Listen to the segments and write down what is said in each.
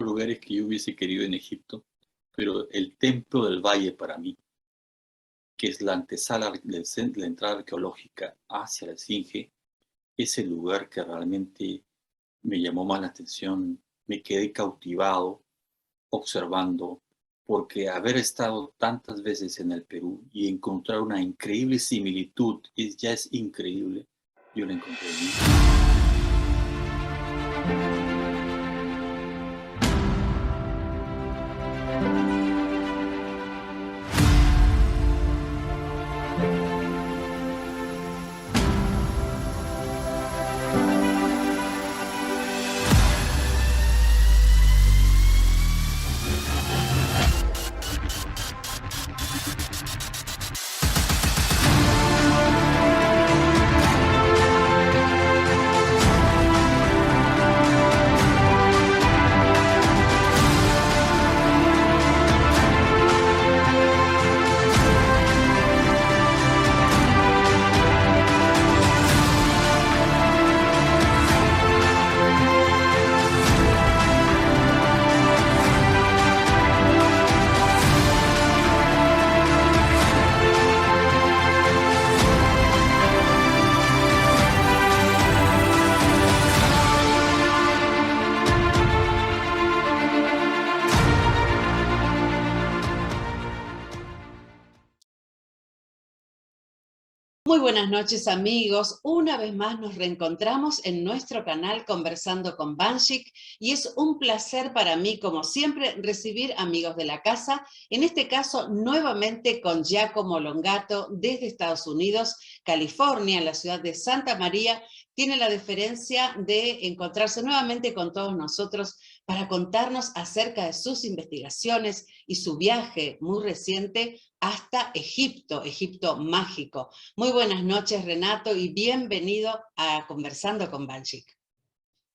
pocos lugares que yo hubiese querido en Egipto, pero el Templo del Valle para mí, que es la antesala de la entrada arqueológica hacia la Esfinge, es el lugar que realmente me llamó más la atención. Me quedé cautivado observando, porque haber estado tantas veces en el Perú y encontrar una increíble similitud, ya es increíble, yo la encontré allí. Muy buenas noches amigos, una vez más nos reencontramos en nuestro canal Conversando con Banshik y es un placer para mí, como siempre, recibir amigos de la casa, en este caso nuevamente con Giacomo Longato desde Estados Unidos, California, en la ciudad de Santa María. Tiene la deferencia de encontrarse nuevamente con todos nosotros para contarnos acerca de sus investigaciones y su viaje muy reciente hasta Egipto, Egipto mágico. Muy buenas noches, Renato, y bienvenido a Conversando con Banshik.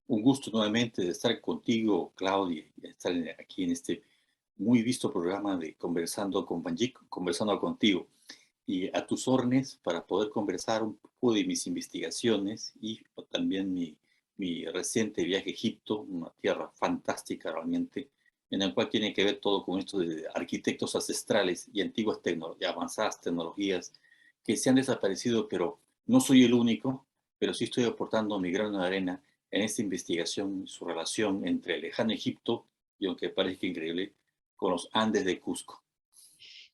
Un gusto nuevamente de estar contigo, Claudia, y estar aquí en este muy visto programa de Conversando con Banshik, conversando contigo. Y a tus órdenes para poder conversar un poco de mis investigaciones y también mi reciente viaje a Egipto, una tierra fantástica realmente, en la cual tiene que ver todo con esto de arquitectos ancestrales y antiguas y avanzadas tecnologías que se han desaparecido, pero no soy el único, pero sí estoy aportando mi grano de arena en esta investigación, su relación entre el lejano Egipto, y aunque parezca increíble, con los Andes de Cusco.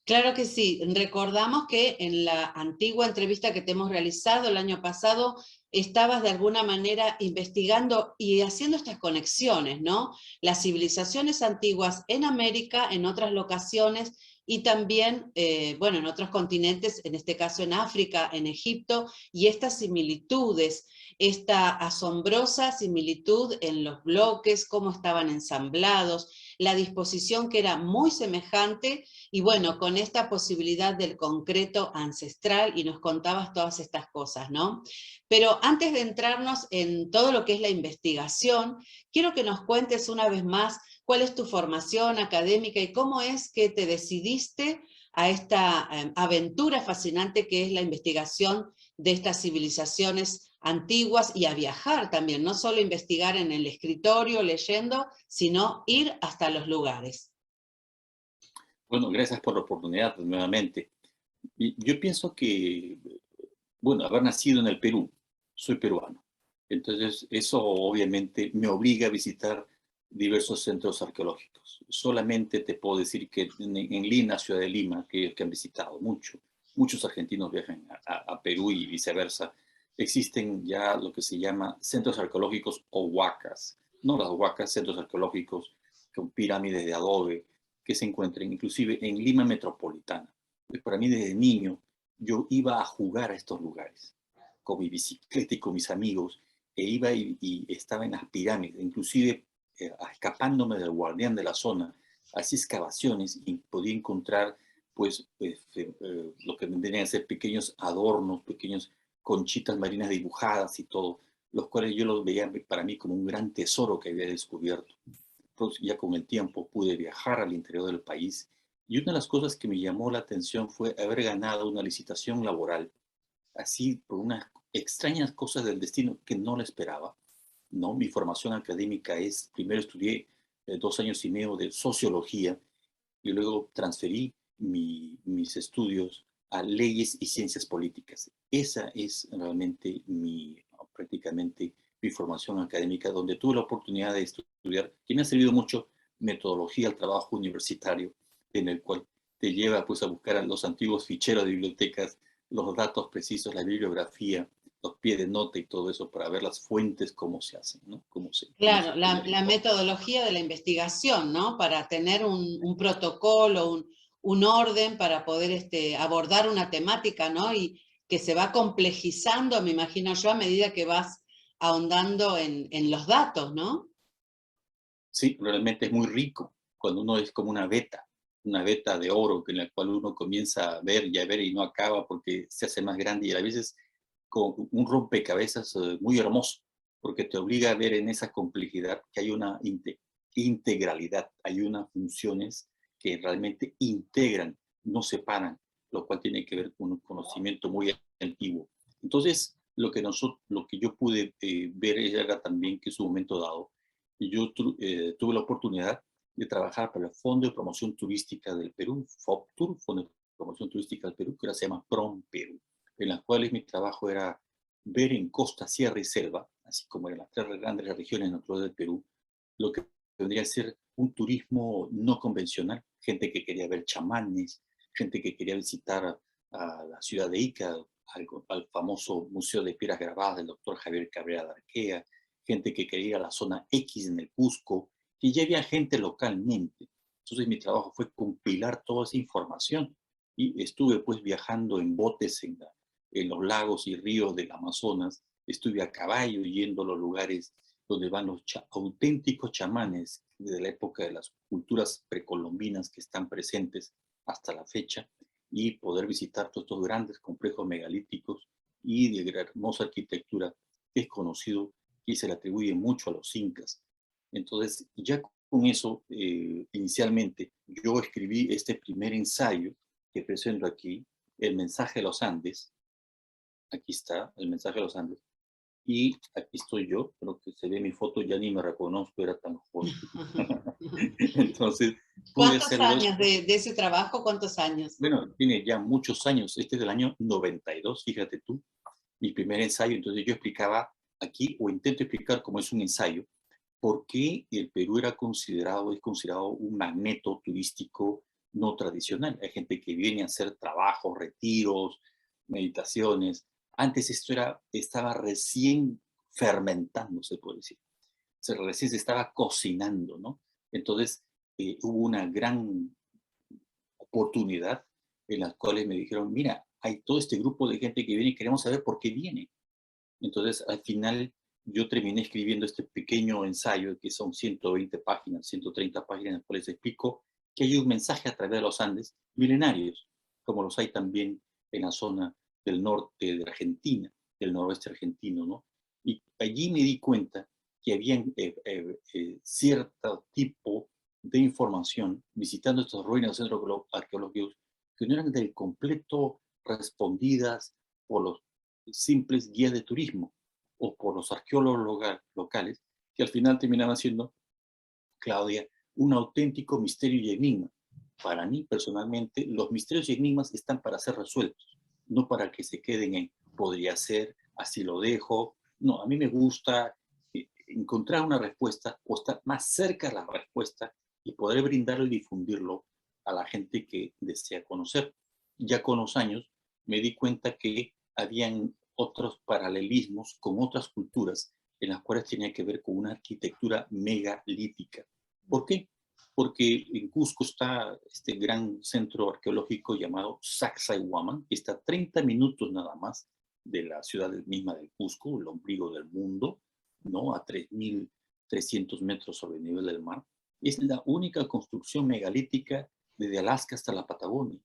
Claro que sí, recordamos que en la antigua entrevista que te hemos realizado el año pasado, estabas de alguna manera investigando y haciendo estas conexiones, ¿no? Las civilizaciones antiguas en América, en otras locaciones y también, bueno, en otros continentes, en este caso en África, en Egipto, y estas similitudes, esta asombrosa similitud en los bloques, cómo estaban ensamblados, la disposición que era muy semejante. Y bueno, con esta posibilidad del concreto ancestral, y nos contabas todas estas cosas, ¿no? Pero antes de entrarnos en todo lo que es la investigación, quiero que nos cuentes una vez más cuál es tu formación académica y cómo es que te decidiste a esta aventura fascinante que es la investigación de estas civilizaciones antiguas y a viajar también, no solo investigar en el escritorio leyendo, sino ir hasta los lugares. Bueno, gracias por la oportunidad nuevamente. Y yo pienso que, bueno, haber nacido en el Perú, soy peruano. Entonces, eso obviamente me obliga a visitar diversos centros arqueológicos. Solamente te puedo decir que en Lima, ciudad de Lima, que han visitado mucho, muchos argentinos viajan a Perú y viceversa, existen ya lo que se llama centros arqueológicos o huacas. No las huacas, centros arqueológicos con pirámides de adobe que se encuentran inclusive en Lima metropolitana. Pues para mí desde niño yo iba a jugar a estos lugares con mi bicicleta y con mis amigos, e iba y estaba en las pirámides, inclusive escapándome del guardián de la zona, hacía excavaciones y podía encontrar lo que vendrían a ser pequeños adornos, pequeños conchitas marinas dibujadas y todo, los cuales yo los veía para mí como un gran tesoro que había descubierto. Entonces, ya con el tiempo pude viajar al interior del país y una de las cosas que me llamó la atención fue haber ganado una licitación laboral, así por unas extrañas cosas del destino que no la esperaba. ¿No? Mi formación académica es, primero estudié 2 años y medio de sociología y luego transferí mis estudios a leyes y ciencias políticas. Esa es realmente prácticamente mi formación académica, donde tuve la oportunidad de estudiar, que me ha servido mucho metodología al trabajo universitario, en el cual te lleva pues a buscar a los antiguos ficheros de bibliotecas, los datos precisos, la bibliografía, los pies de nota y todo eso para ver las fuentes, cómo se hacen, ¿no? Cómo se Claro, obtiene el la informe. metodología de la investigación, ¿no? Para tener un protocolo, un orden para poder abordar una temática, ¿no? Y que se va complejizando, me imagino yo, a medida que vas ahondando en los datos, ¿no? Sí, realmente es muy rico cuando uno es como una veta de oro en la cual uno comienza a ver y no acaba porque se hace más grande y a veces con un rompecabezas muy hermoso, porque te obliga a ver en esa complejidad que hay una integralidad, hay unas funciones que realmente integran, no separan, lo cual tiene que ver con un conocimiento muy antiguo. Entonces, lo que yo pude ver era también que en su momento dado, tuve la oportunidad de trabajar para el Fondo de Promoción Turística del Perú, FOPTUR, Fondo de Promoción Turística del Perú, que ahora se llama PROM Perú, en las cuales mi trabajo era ver en costa, sierra y selva, así como en las 3 grandes regiones naturales del Perú, lo que vendría a ser un turismo no convencional, gente que quería ver chamanes, gente que quería visitar a la ciudad de Ica, al famoso Museo de Piedras Grabadas del doctor Javier Cabrera de Arquea, gente que quería ir a la zona X en el Cusco, que ya había gente localmente. Entonces mi trabajo fue compilar toda esa información y estuve pues viajando en botes en los lagos y ríos del Amazonas, estuve a caballo yendo a los lugares donde van los auténticos chamanes de la época de las culturas precolombinas que están presentes hasta la fecha y poder visitar todos estos grandes complejos megalíticos y de hermosa arquitectura que es conocido y se le atribuye mucho a los incas. Entonces, ya con eso, inicialmente, yo escribí este primer ensayo que presento aquí, El mensaje de los Andes. Aquí está, El mensaje de los Andes. Y aquí estoy yo, creo que se ve mi foto, ya ni me reconozco, era tan joven. Entonces, pude ¿Cuántos hacerlo años esto. de ese trabajo? ¿Cuántos años? Bueno, tiene ya muchos años, este es del año 92, fíjate tú, mi primer ensayo. Entonces yo explicaba aquí, o intento explicar cómo es un ensayo, por qué el Perú es considerado un magneto turístico no tradicional. Hay gente que viene a hacer trabajos, retiros, meditaciones. Antes estaba recién fermentando, se puede decir. Recién se estaba cocinando, ¿no? Entonces hubo una gran oportunidad en las cuales me dijeron, mira, hay todo este grupo de gente que viene y queremos saber por qué viene. Entonces, al final, yo terminé escribiendo este pequeño ensayo, que son 120 páginas, 130 páginas, en las cuales explico que hay un mensaje a través de los Andes milenarios, como los hay también en la zona del norte de Argentina, del noroeste argentino, ¿no? Y allí me di cuenta que había cierto tipo de información visitando estas ruinas de centros arqueológicos que no eran del completo respondidas por los simples guías de turismo o por los arqueólogos locales, que al final terminaban siendo, Claudia, un auténtico misterio y enigma. Para mí, personalmente, los misterios y enigmas están para ser resueltos, no para que se queden en podría ser, así lo dejo. No, a mí me gusta encontrar una respuesta o estar más cerca de la respuesta y poder brindarlo y difundirlo a la gente que desea conocer. Ya con los años me di cuenta que habían otros paralelismos con otras culturas en las cuales tenía que ver con una arquitectura megalítica. ¿Por qué? Porque en Cusco está este gran centro arqueológico llamado Sacsayhuaman, que está a 30 minutos nada más de la ciudad misma del Cusco, el ombligo del mundo, ¿no? A 3.300 metros sobre el nivel del mar. Es la única construcción megalítica desde Alaska hasta la Patagonia.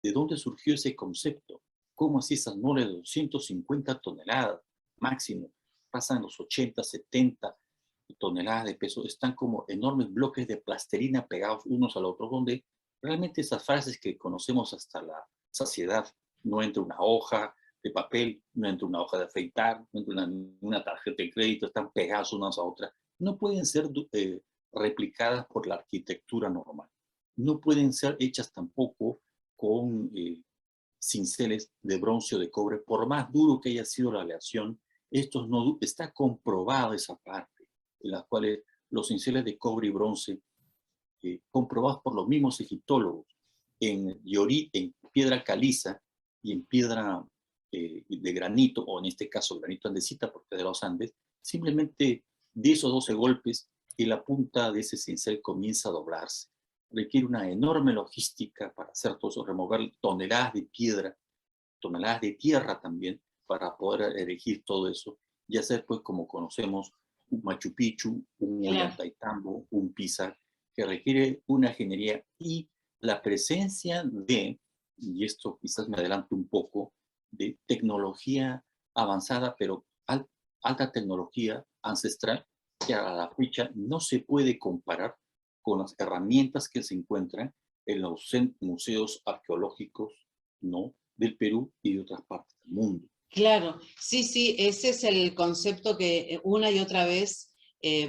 ¿De dónde surgió ese concepto? ¿Cómo así esas moles de 250 toneladas máximo pasan los 80, 70 toneladas de peso? Están como enormes bloques de plastilina pegados unos a los otros, donde realmente esas frases que conocemos hasta la saciedad, no entra una hoja de papel, no entra una hoja de afeitar, no entra una tarjeta de crédito, están pegadas unas a otras, no pueden ser replicadas por la arquitectura normal. No pueden ser hechas tampoco con cinceles de bronce o de cobre, por más duro que haya sido la aleación. Estos no, está comprobada esa parte, en las cuales los cinceles de cobre y bronce, comprobados por los mismos egiptólogos, en piedra caliza y en piedra de granito, o en este caso granito andesita, porque es de los Andes, simplemente de esos 12 golpes y la punta de ese cincel comienza a doblarse. Requiere una enorme logística para hacer todo eso, remover toneladas de piedra, toneladas de tierra también, para poder erigir todo eso, y hacer, pues, como conocemos, un Machu Picchu, un Claro. Ollantaytambo, un Pisa, que requiere una ingeniería y la presencia de, y esto quizás me adelanto un poco, de tecnología avanzada, pero alta tecnología ancestral, que a la fecha no se puede comparar con las herramientas que se encuentran en los museos arqueológicos, ¿no?, del Perú y de otras partes del mundo. Claro, sí, sí, ese es el concepto que una y otra vez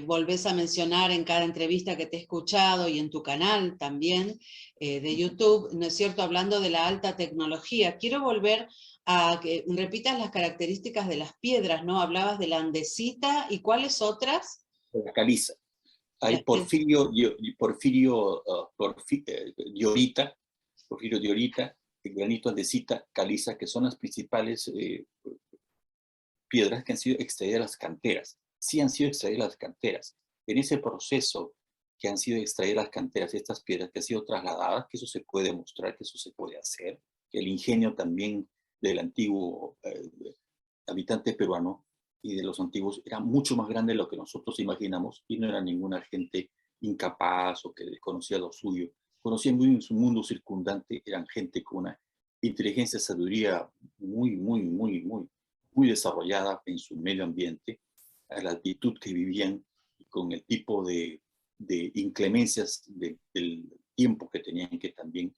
volvés a mencionar en cada entrevista que te he escuchado y en tu canal también de YouTube, ¿no es cierto? Hablando de la alta tecnología. Quiero volver a que repitas las características de las piedras, ¿no? Hablabas de la andesita y ¿cuáles otras? La caliza. La- Hay diorita, porfirio diorita, granito andesita, caliza, que son las principales piedras que han sido extraídas de las canteras. Sí han sido extraídas de las canteras. En ese proceso que han sido extraídas de las canteras, estas piedras que han sido trasladadas, que eso se puede demostrar, que eso se puede hacer, que el ingenio también del antiguo habitante peruano y de los antiguos era mucho más grande de lo que nosotros imaginamos, y no era ninguna gente incapaz o que desconocía lo suyo. Conocían muy bien su mundo circundante, eran gente con una inteligencia, sabiduría muy desarrollada en su medio ambiente, a la altitud que vivían y con el tipo de inclemencias del tiempo que tenían que también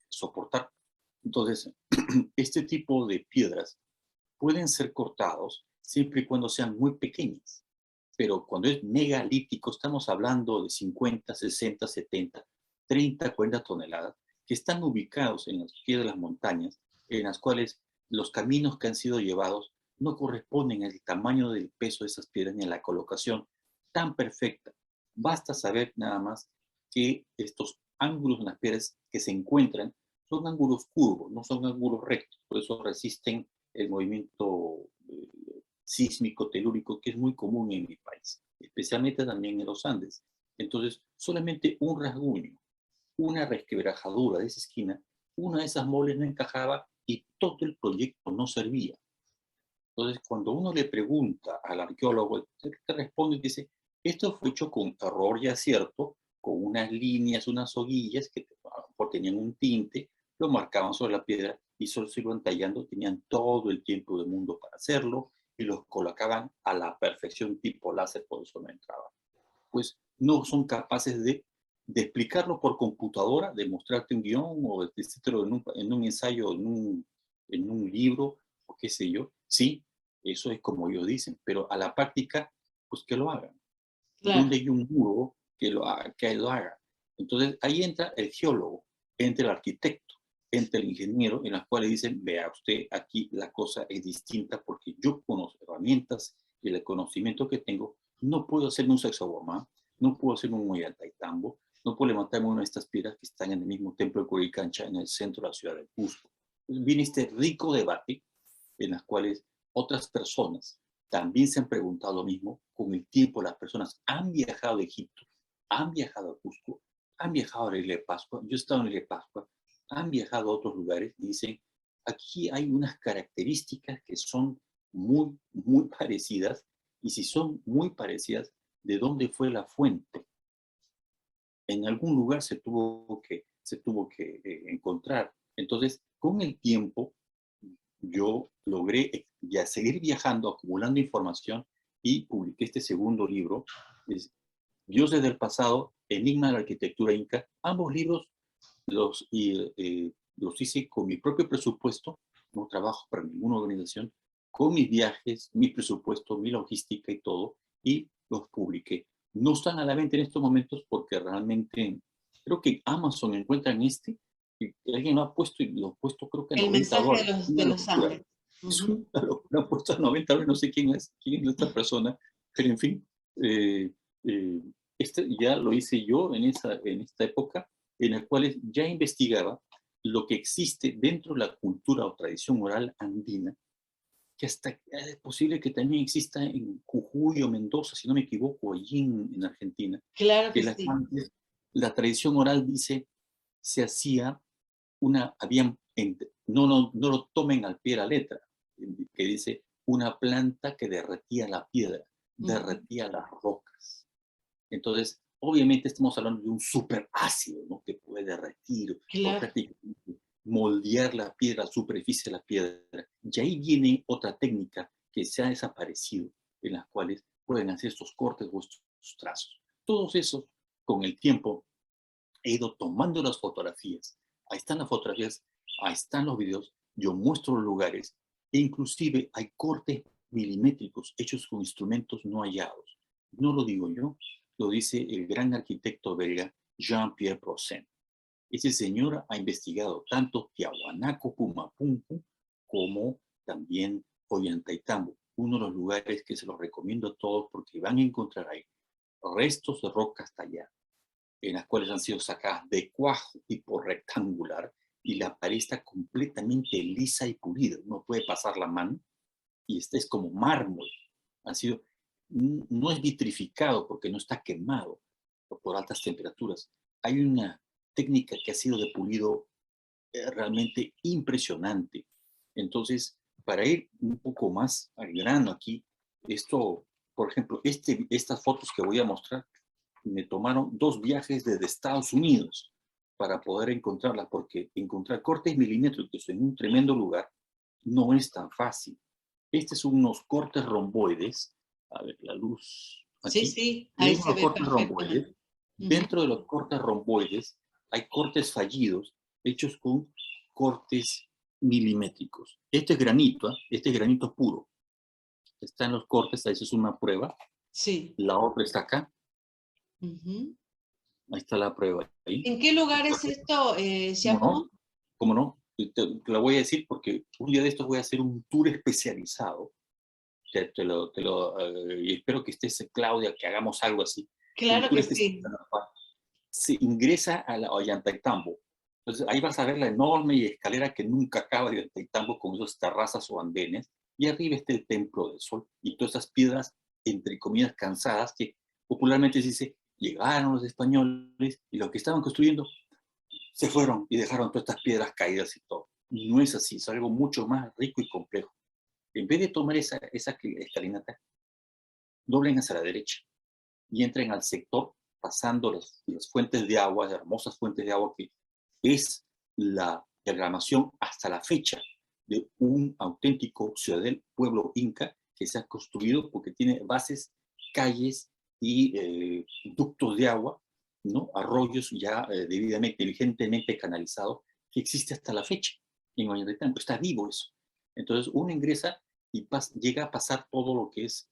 soportar. Entonces, este tipo de piedras pueden ser cortados siempre y cuando sean muy pequeñas. Pero cuando es megalítico, estamos hablando de 50, 60, 70, 30, 40 toneladas, que están ubicados en los pies de las montañas, en las cuales los caminos que han sido llevados no corresponden al tamaño del peso de esas piedras ni a la colocación tan perfecta. Basta saber nada más que estos ángulos en las piedras que se encuentran son ángulos curvos, no son ángulos rectos, por eso resisten el movimiento sísmico telúrico que es muy común en mi país, especialmente también en los Andes. Entonces, solamente un rasguño, una resquebrajadura de esa esquina, una de esas moles no encajaba y todo el proyecto no servía. Entonces, cuando uno le pregunta al arqueólogo, te responde y dice, esto fue hecho con error y acierto, con unas líneas, unas hoguillas que a lo mejor tenían un tinte, lo marcaban sobre la piedra y solo se iban tallando, tenían todo el tiempo del mundo para hacerlo y los colocaban a la perfección tipo láser, por eso no entraba. Pues no son capaces de explicarlo por computadora, de mostrarte un guión o de decírtelo en un ensayo, en un libro o qué sé yo. Sí, eso es como ellos dicen, pero a la práctica, pues que lo hagan. Claro, Donde hay un muro que lo haga, que lo haga. Entonces ahí entra el geólogo, entra el arquitecto, entra el ingeniero, en las cuales dicen, vea usted, aquí la cosa es distinta porque yo con las herramientas y el conocimiento que tengo, no puedo hacerme un Sacsayhuamán, no puedo hacerme un Ollantaytambo, no puedo levantarme una de estas piedras que están en el mismo templo de Coricancha, en el centro de la ciudad de Cusco. Entonces viene este rico debate en las cuales otras personas también se han preguntado lo mismo. Con el tiempo las personas han viajado a Egipto, han viajado a Cusco, han viajado a la Isla de Pascua, yo he estado en la Isla de Pascua, han viajado a otros lugares y dicen, aquí hay unas características que son muy parecidas, y si son muy parecidas, ¿de dónde fue la fuente? En algún lugar se tuvo que encontrar. Entonces, con el tiempo, yo logré ya seguir viajando, acumulando información, y publiqué este segundo libro, es Dioses del Pasado, Enigma de la Arquitectura Inca. Ambos libros los hice con mi propio presupuesto, no trabajo para ninguna organización, con mis viajes, mi presupuesto, mi logística y todo, y los publiqué. No están a la venta en estos momentos porque realmente, creo que Amazon encuentran y alguien lo ha puesto y lo ha puesto creo que a El mensaje $90. de Una los locura. ángeles. Es Ujú. una locura, lo ha puesto a $90, no sé quién es esta persona, pero en fin, eh, eh, ya lo hice yo en esta época, en la cual ya investigaba lo que existe dentro de la cultura o tradición oral andina, que hasta es posible que también exista en Jujuy o Mendoza, si no me equivoco, allí en Argentina, Claro que que sí. la tradición oral dice, se hacía no lo tomen al pie de la letra, que dice una planta que derretía la piedra, Ujú. derretía las rocas. Entonces, obviamente estamos hablando de un superácido, ¿no? Que puede derretir o Claro. prácticamente moldear la piedra, la superficie de la piedra. Y ahí viene otra técnica que se ha desaparecido, en las cuales pueden hacer estos cortes o estos trazos. Todos esos, con el tiempo, he ido tomando las fotografías. Ahí están las fotografías, ahí están los videos, yo muestro los lugares, e inclusive hay cortes milimétricos hechos con instrumentos no hallados. No lo digo yo, lo dice el gran arquitecto belga Jean-Pierre Poussin. Ese señor ha investigado tanto Tiahuanaco, Pumapunku, como también Ollantaytambo, uno de los lugares que se los recomiendo a todos porque van a encontrar ahí restos de rocas talladas en las cuales han sido sacadas de cuajo tipo rectangular y la pared está completamente lisa y pulida. Uno puede pasar la mano y este es como mármol. Ha sido, no es vitrificado porque no está quemado por altas temperaturas. Hay una técnica que ha sido de pulido realmente impresionante. Entonces, para ir un poco más al grano aquí, esto, por ejemplo, estas fotos que voy a mostrar, me tomaron 2 viajes desde Estados Unidos para poder encontrarlas, porque encontrar cortes milimétricos en un tremendo lugar no es tan fácil. Estos son unos cortes romboides. A ver, la luz Sí, aquí. sí, ahí Tienen se unos ve cortes perfectamente. romboides. Ujú. Dentro de los cortes romboides hay cortes fallidos hechos con cortes milimétricos. Este es granito puro. Está en los cortes, ahí es una prueba. Sí. La otra está acá. Ujú. Ahí está la prueba ahí. ¿En qué lugar es esto, ¿Cómo Giacomo? no? ¿Cómo no? Te lo voy a decir porque un día de estos voy a hacer un tour especializado. Y espero que estés, Claudia, que hagamos algo así. Un Claro tour que especializado sí. en la cual se ingresa a la Ollantaytambo. Entonces ahí vas a ver la enorme escalera que nunca acaba de Ollantaytambo con esas terrazas o andenes. Y arriba está el Templo del Sol y todas esas piedras, entre comillas, cansadas, que popularmente se dice, llegaron los españoles y lo que estaban construyendo se fueron y dejaron todas estas piedras caídas y todo. No es así, es algo mucho más rico y complejo. En vez de tomar esa escalinata, doblen hacia la derecha y entren al sector pasando las fuentes de agua, las hermosas fuentes de agua que es la diagramación hasta la fecha de un auténtico ciudadel pueblo inca que se ha construido porque tiene bases, calles y ductos de agua, ¿no? Arroyos ya debidamente, inteligentemente canalizados, que existe hasta la fecha en Ollantaytambo. Está vivo eso. Entonces uno ingresa y llega a pasar todo lo que es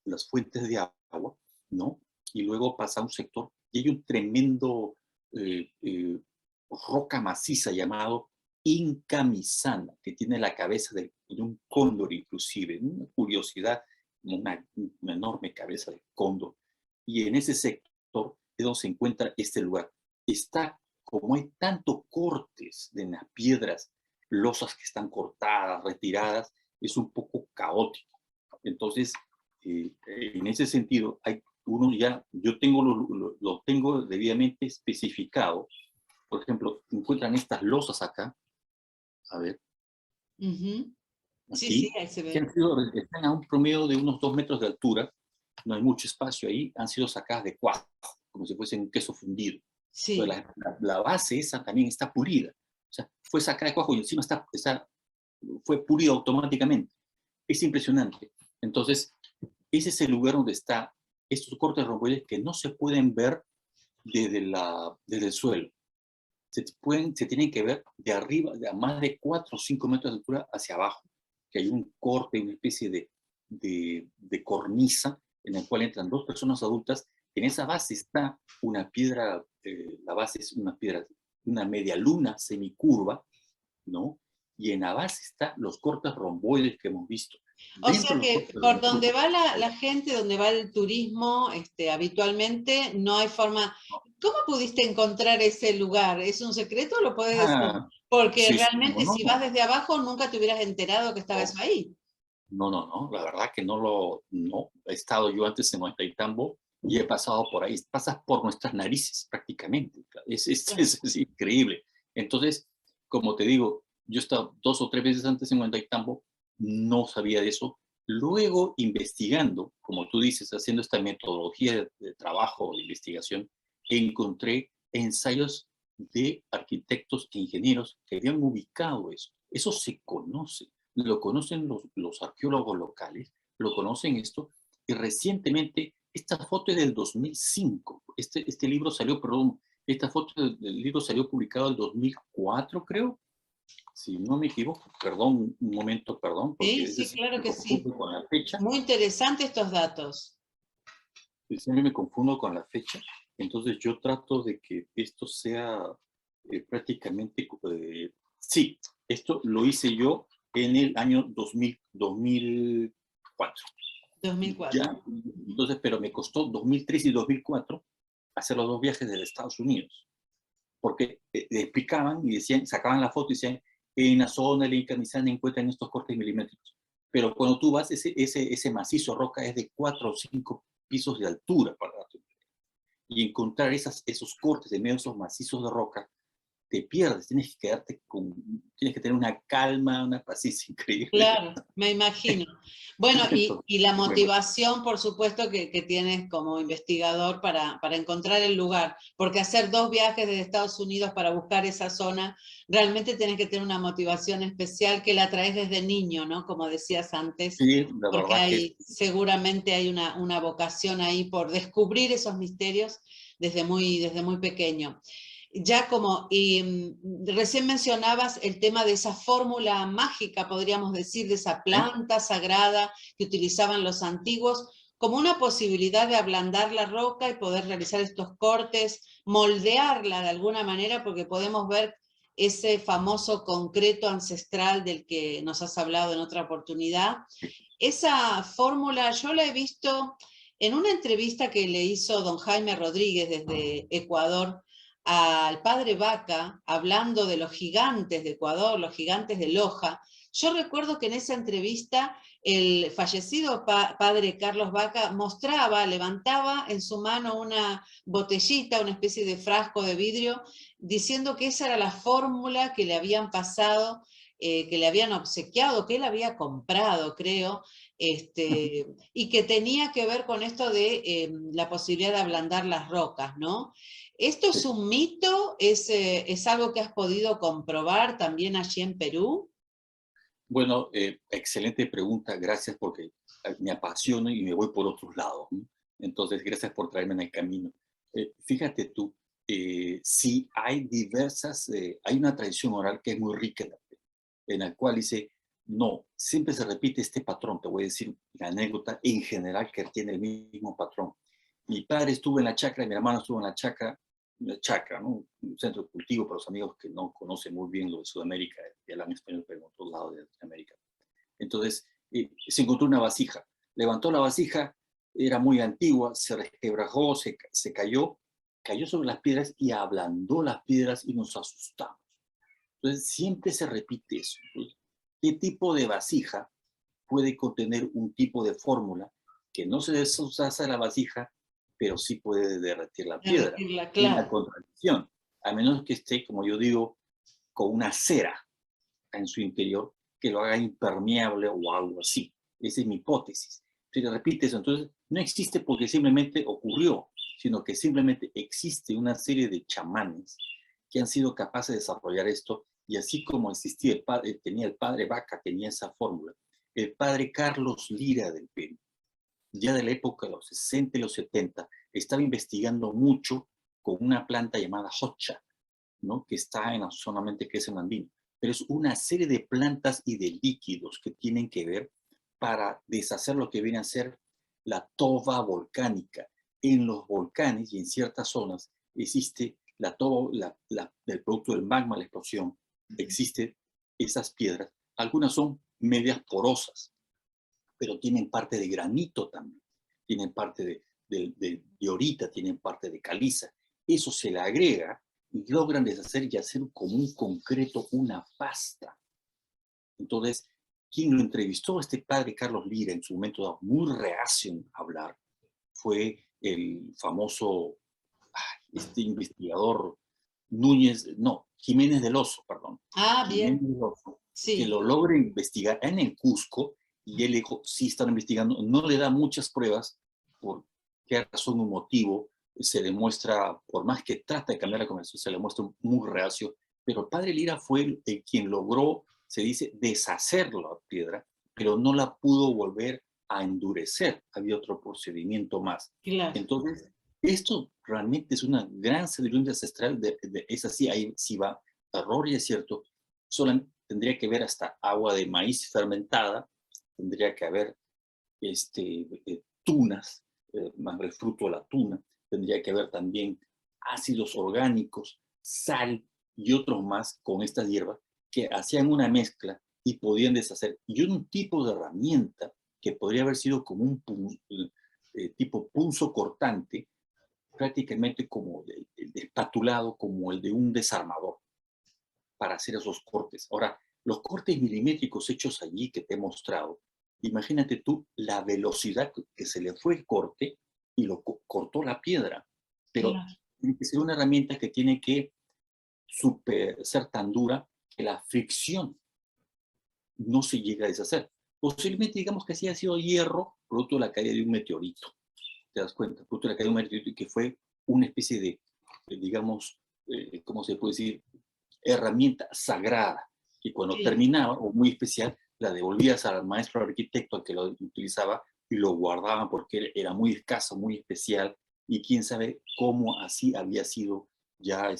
las fuentes de agua, ¿no? Y luego pasa a un sector y hay un tremendo eh, eh, roca maciza llamado Incamisana, que tiene la cabeza de un cóndor inclusive, una curiosidad, una enorme cabeza de cóndor. Y en ese sector es donde se encuentra este lugar. Está, como hay tanto cortes de las piedras, losas que están cortadas, retiradas, es un poco caótico. Entonces, en ese sentido, yo lo tengo debidamente especificado. Por ejemplo, encuentran estas losas acá, a ver, Ujú. Sí, sí, aquí, ahí se que ve. están a un promedio de unos 2 metros de altura, no hay mucho espacio ahí, han sido sacadas de cuajo, como si fuesen un queso fundido. Pero Sí. la base esa también está pulida, o sea, fue sacada de cuajo y encima fue pulida automáticamente. Es impresionante. Entonces, ese es el lugar donde está estos cortes romboides que no se pueden ver desde el suelo. Se tienen que ver de arriba, de a más de 4 o 5 metros de altura hacia abajo, que hay un corte, una especie de cornisa en la cual entran 2 personas adultas En esa base está una piedra, la base es una piedra, una media luna semicurva, ¿no? Y en la base están los cortes romboides que hemos visto. O Dentro sea de los que cortes por donde romboides, va la gente, donde va el turismo, habitualmente no hay forma. ¿Cómo pudiste encontrar ese lugar? ¿Es un secreto o lo puedes decir? ah, Porque sí, sí, no, realmente si vas no, desde abajo nunca te hubieras enterado que estaba no, eso ahí. no, la verdad que no, he estado yo antes en Ollantaytambo y he pasado por ahí, pasas por nuestras narices prácticamente, es increíble. Entonces, como te digo, yo he estado 2 o 3 veces antes en Ollantaytambo, no sabía de eso. Luego, investigando, como tú dices, haciendo esta metodología de trabajo, de investigación, encontré ensayos de arquitectos e ingenieros que habían ubicado eso. Eso se conoce, lo conocen los arqueólogos locales, lo conocen esto, y recientemente, esta foto es del 2005, este libro salió, perdón, esta foto del libro salió publicado en el 2004, creo, si no me equivoco, perdón, un momento, perdón, porque Sí, es sí, decir, claro me que sí. confundo con la fecha, Muy interesantes estos datos. siempre me confundo con la fecha, entonces yo trato de que esto sea prácticamente, sí, esto lo hice yo en el año 2004. 2004. Ya, entonces, pero me costó 2003 y 2004 hacer los 2 viajes de Estados Unidos, porque explicaban y decían, sacaban la foto y decían, en la zona de la Incanizana encuentran estos cortes milimétricos. Pero cuando tú vas, ese macizo roca es de 4 o 5 pisos de altura para y encontrar esos cortes de medio de esos macizos de roca, te pierdes, tienes que tener una calma, una paciencia increíble. Claro, me imagino. Bueno, Entonces, y la bueno, motivación, por supuesto, que tienes como investigador para encontrar el lugar, porque hacer 2 viajes desde Estados Unidos para buscar esa zona, realmente tienes que tener una motivación especial que la traes desde niño, ¿no? Como decías antes, sí, la porque verdad que es, seguramente hay una vocación ahí por descubrir esos misterios desde muy pequeño. Ya como, y recién mencionabas el tema de esa fórmula mágica, podríamos decir, de esa ¿eh? planta sagrada que utilizaban los antiguos, como una posibilidad de ablandar la roca y poder realizar estos cortes, moldearla de alguna manera, porque podemos ver ese famoso concreto ancestral del que nos has hablado en otra oportunidad. Esa fórmula yo la he visto en una entrevista que le hizo don Jaime Rodríguez desde Ecuador al padre Vaca, hablando de los gigantes de Ecuador, los gigantes de Loja. Yo recuerdo que en esa entrevista el fallecido padre Carlos Vaca mostraba, levantaba en su mano una botellita, una especie de frasco de vidrio, diciendo que esa era la fórmula que le habían pasado, que le habían obsequiado, que él había comprado, creo, y que tenía que ver con esto de la posibilidad de ablandar las rocas, ¿no? ¿Esto es Sí. un mito? ¿Es algo que has podido comprobar también allí en Perú? Bueno, excelente pregunta, gracias porque me apasiono y me voy por otros lados, ¿no? Entonces, gracias por traerme en el camino. Fíjate tú, sí hay hay una tradición oral que es muy rica en la cual dice, no, siempre se repite este patrón, te voy a decir la anécdota en general que tiene el mismo patrón. Mi padre estuvo en la chacra y mi hermano estuvo en la chacra, ¿no? Un centro de cultivo para los amigos que no conocen muy bien lo de Sudamérica y hablan español, pero en otros lados de América. Entonces, se encontró una vasija. Levantó la vasija, era muy antigua, se resquebrajó, se cayó sobre las piedras y ablandó las piedras y nos asustamos. Entonces, siempre se repite eso. Entonces, ¿qué tipo de vasija puede contener un tipo de fórmula que no se deshace la vasija, pero sí puede derretir la piedra? Derretirla, Es la claro. contradicción, a menos que esté, como yo digo, con una cera en su interior que lo haga impermeable o algo así. Esa es mi hipótesis. Si te repites, entonces no existe porque simplemente ocurrió, sino que simplemente existe una serie de chamanes que han sido capaces de desarrollar esto, y así como existía tenía el padre Vaca, tenía esa fórmula, el padre Carlos Lira del Perú, ya de la época de los 60 y los 70, estaba investigando mucho con una planta llamada hocha, ¿no? Que está en la zona mente que es en andino. Pero es una serie de plantas y de líquidos que tienen que ver para deshacer lo que viene a ser la tova volcánica, en los volcanes y en ciertas zonas existe el producto del magma, la explosión, existen esas piedras. Algunas son medias porosas, pero tienen parte de granito también, tienen parte de diorita, tienen parte de caliza. Eso se le agrega y logran deshacer y hacer como un concreto, una pasta. Entonces, quien lo entrevistó, este padre Carlos Lira, en su momento dado, muy reacio en hablar, fue el famoso, este investigador Jiménez del Oso, perdón. Ah, Jiménez bien, del Oso, que sí, lo logra investigar en el Cusco, y él dijo, sí están investigando, no le da muchas pruebas, por qué razón o motivo, se demuestra, por más que trata de cambiar la conversación, se le muestra muy reacio, pero el padre Lira fue el quien logró, se dice, deshacer la piedra, pero no la pudo volver a endurecer. Había otro procedimiento más. claro. Entonces, esto realmente es una gran sabiduría ancestral, es así, ahí sí va error y es cierto, solo tendría que haber hasta agua de maíz fermentada, tendría que haber tunas, más el fruto de la tuna, tendría que haber también ácidos orgánicos, sal y otros más con estas hierbas que hacían una mezcla y podían deshacer. Y un tipo de herramienta que podría haber sido como un tipo punzo cortante, prácticamente como el espatulado, como el de un desarmador, para hacer esos cortes. Ahora, los cortes milimétricos hechos allí que te he mostrado, imagínate tú la velocidad que se le fue el corte y lo cortó la piedra. Pero Claro. tiene que ser una herramienta que tiene que ser tan dura que la fricción no se llega a deshacer. Posiblemente digamos que sí ha sido hierro producto de la caída de un meteorito. ¿Te das cuenta? Producto de la caída de un meteorito, y que fue una especie digamos, ¿cómo se puede decir? Herramienta sagrada, y cuando Claro. terminaba, o muy especial, la devolvías al maestro arquitecto al que lo utilizaba y lo guardaban porque era muy escaso, muy especial, y quién sabe cómo así había sido ya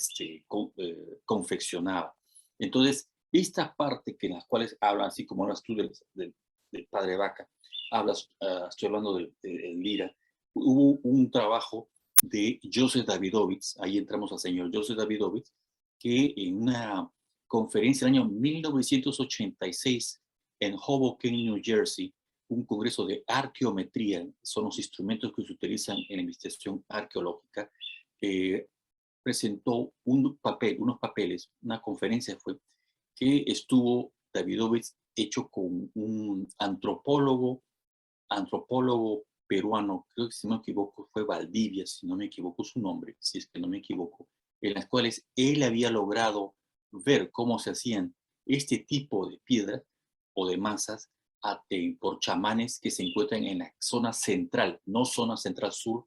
confeccionada. Entonces, esta parte que en las cuales hablan, así como hablas tú del padre Vaca, hablas, estoy hablando del Lira, hubo un trabajo de Joseph Davidovich, ahí entramos al señor Joseph Davidovich, que en una conferencia del año 1986 en Hoboken, New Jersey, un congreso de arqueometría, son los instrumentos que se utilizan en la investigación arqueológica, presentó unos papeles, una conferencia fue, que estuvo Davidovich hecho con un antropólogo peruano, creo que si no me equivoco fue Valdivia, si no me equivoco su nombre, si es que no me equivoco, en las cuales él había logrado ver cómo se hacían este tipo de piedras o de masas por chamanes que se encuentran en la zona central, no zona central sur,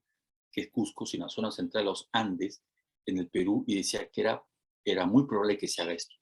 que es Cusco, sino la zona central de los Andes, en el Perú, y decía que era muy probable que se haga esto.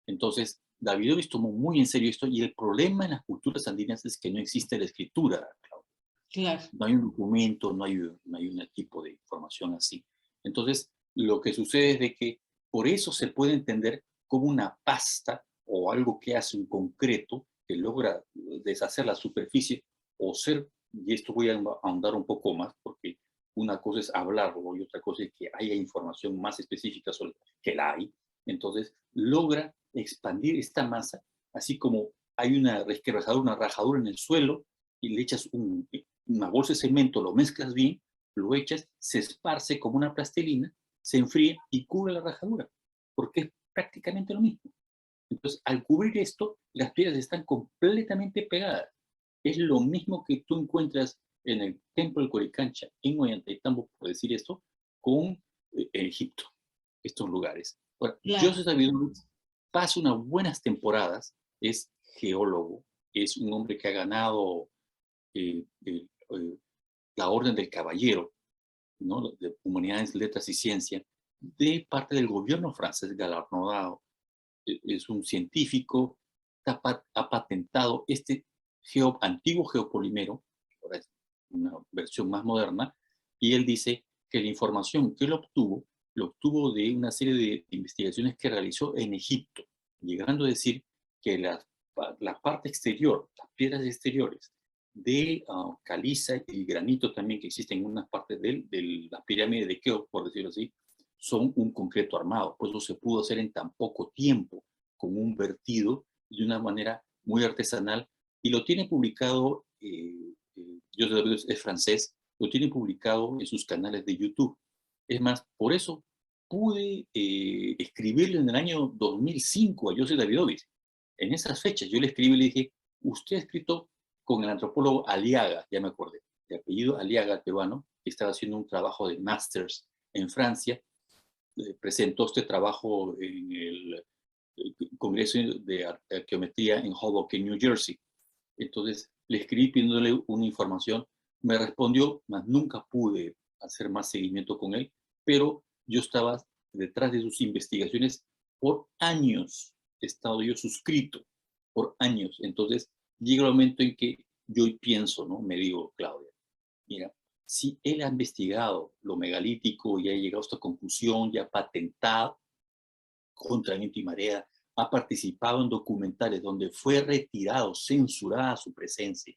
Entonces, Davidovich tomó muy en serio esto, y el problema en las culturas andinas es que no existe la escritura, Claudia. Claro. No hay un documento, no hay un tipo de información así. Entonces, lo que sucede es de que por eso se puede entender como una pasta o algo que hace un concreto que logra deshacer la superficie o ser, y esto voy a ahondar un poco más porque una cosa es hablarlo y otra cosa es que haya información más específica sobre que la hay. Entonces, logra expandir esta masa, así como hay una resquebrajadura, una rajadura en el suelo, y le echas una bolsa de cemento, lo mezclas bien, lo echas, se esparce como una plastilina, se enfría y cubre la rajadura, porque es prácticamente lo mismo. Entonces, al cubrir esto, las piedras están completamente pegadas. Es lo mismo que tú encuentras en el templo del Coricancha, en Ollantaytambo, por decir esto, con Egipto, estos lugares. Ahora, Claro. Joseph Davidovich pasa unas buenas temporadas, es geólogo, es un hombre que ha ganado eh, eh, eh, la Orden del Caballero, ¿no? De Humanidades, Letras y Ciencia, de parte del gobierno francés galardonado. Es un científico, ha patentado este antiguo geopolimero, ahora es una versión más moderna, y él dice que la información que él obtuvo, lo obtuvo de una serie de investigaciones que realizó en Egipto, llegando a decir que la parte exterior, las piedras exteriores de caliza y granito también que existen en unas partes de la pirámide de Keops, por decirlo así, son un concreto armado. Por eso se pudo hacer en tan poco tiempo, con un vertido de una manera muy artesanal. Y lo tiene publicado, Joseph es francés, lo tiene publicado en sus canales de YouTube. Es más, por eso pude escribirle en el año 2005 a Joseph Davidovich. En esas fechas yo le escribí y le dije, usted ha escrito con el antropólogo Aliaga, ya me acordé, de apellido Aliaga, peruano, que estaba haciendo un trabajo de másters en Francia. Presentó este trabajo en el Congreso de Arqueometría en Hoboken, New Jersey. Entonces le escribí pidiéndole una información, me respondió, mas nunca pude hacer más seguimiento con él, pero yo estaba detrás de sus investigaciones por años, he estado yo suscrito por años. Entonces llega el momento en que yo pienso, ¿no? Me digo, Claudia, mira, si él ha investigado lo megalítico y ha llegado a esta conclusión, ya ha patentado contra viento y marea, ha participado en documentales donde fue retirado, censurada su presencia.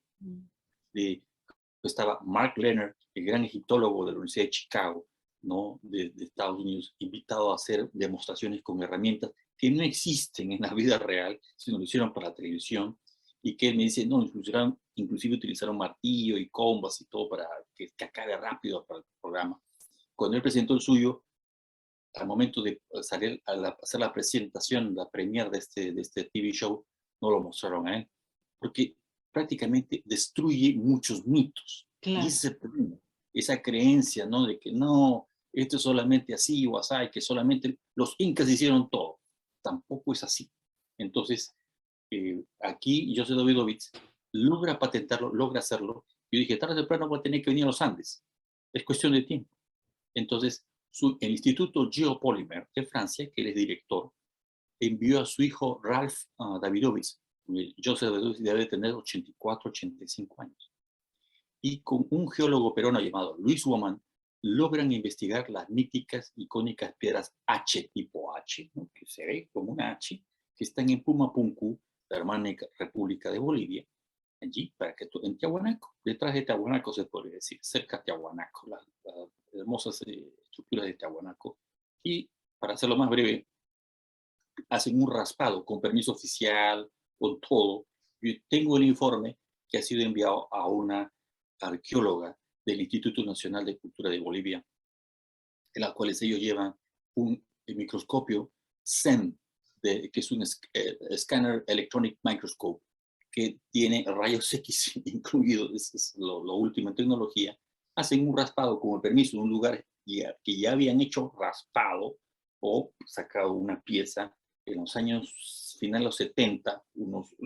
Estaba Mark Leonard, el gran egiptólogo de la Universidad de Chicago, ¿no? de Estados Unidos, invitado a hacer demostraciones con herramientas que no existen en la vida real, sino lo hicieron para la televisión, y que él me dice, no, inclusive utilizaron martillo y combas y todo para que acabe rápido para el programa. Cuando él presentó el suyo, al momento de salir hacer la presentación, la premiere de este TV show, no lo mostraron a él, porque prácticamente destruye muchos mitos. Claro. Y ese es el problema, esa creencia, ¿no? De que no, esto es solamente así o así, que solamente los incas hicieron todo. Tampoco es así. Entonces, aquí Joseph Davidovich logra patentarlo, logra hacerlo. Yo dije, tarde o temprano voy a tener que venir a los Andes. Es cuestión de tiempo. Entonces, el Instituto Geopolymer de Francia, que él es director, envió a su hijo Ralph Davidovich. Joseph Davidovich debe tener 84, 85 años. Y con un geólogo peruano llamado Luis Woman, logran investigar las míticas, icónicas piedras H, tipo H, ¿no? Que se ve como una H, que están en Pumapunku, la hermana República de Bolivia, allí, en Tiahuanaco, detrás de Tiahuanaco se podría decir, cerca de Tiahuanaco, las hermosas estructuras de Tiahuanaco. Y, para hacerlo más breve, hacen un raspado con permiso oficial, con todo. Yo tengo el informe que ha sido enviado a una arqueóloga del Instituto Nacional de Cultura de Bolivia, en la cual ellos llevan un microscopio SEM, que es un Scanner Electronic Microscope, que tiene rayos X incluidos, es lo último en tecnología. Hacen un raspado con el permiso de un lugar que ya habían hecho raspado o sacado una pieza en los años finales de los 70, unos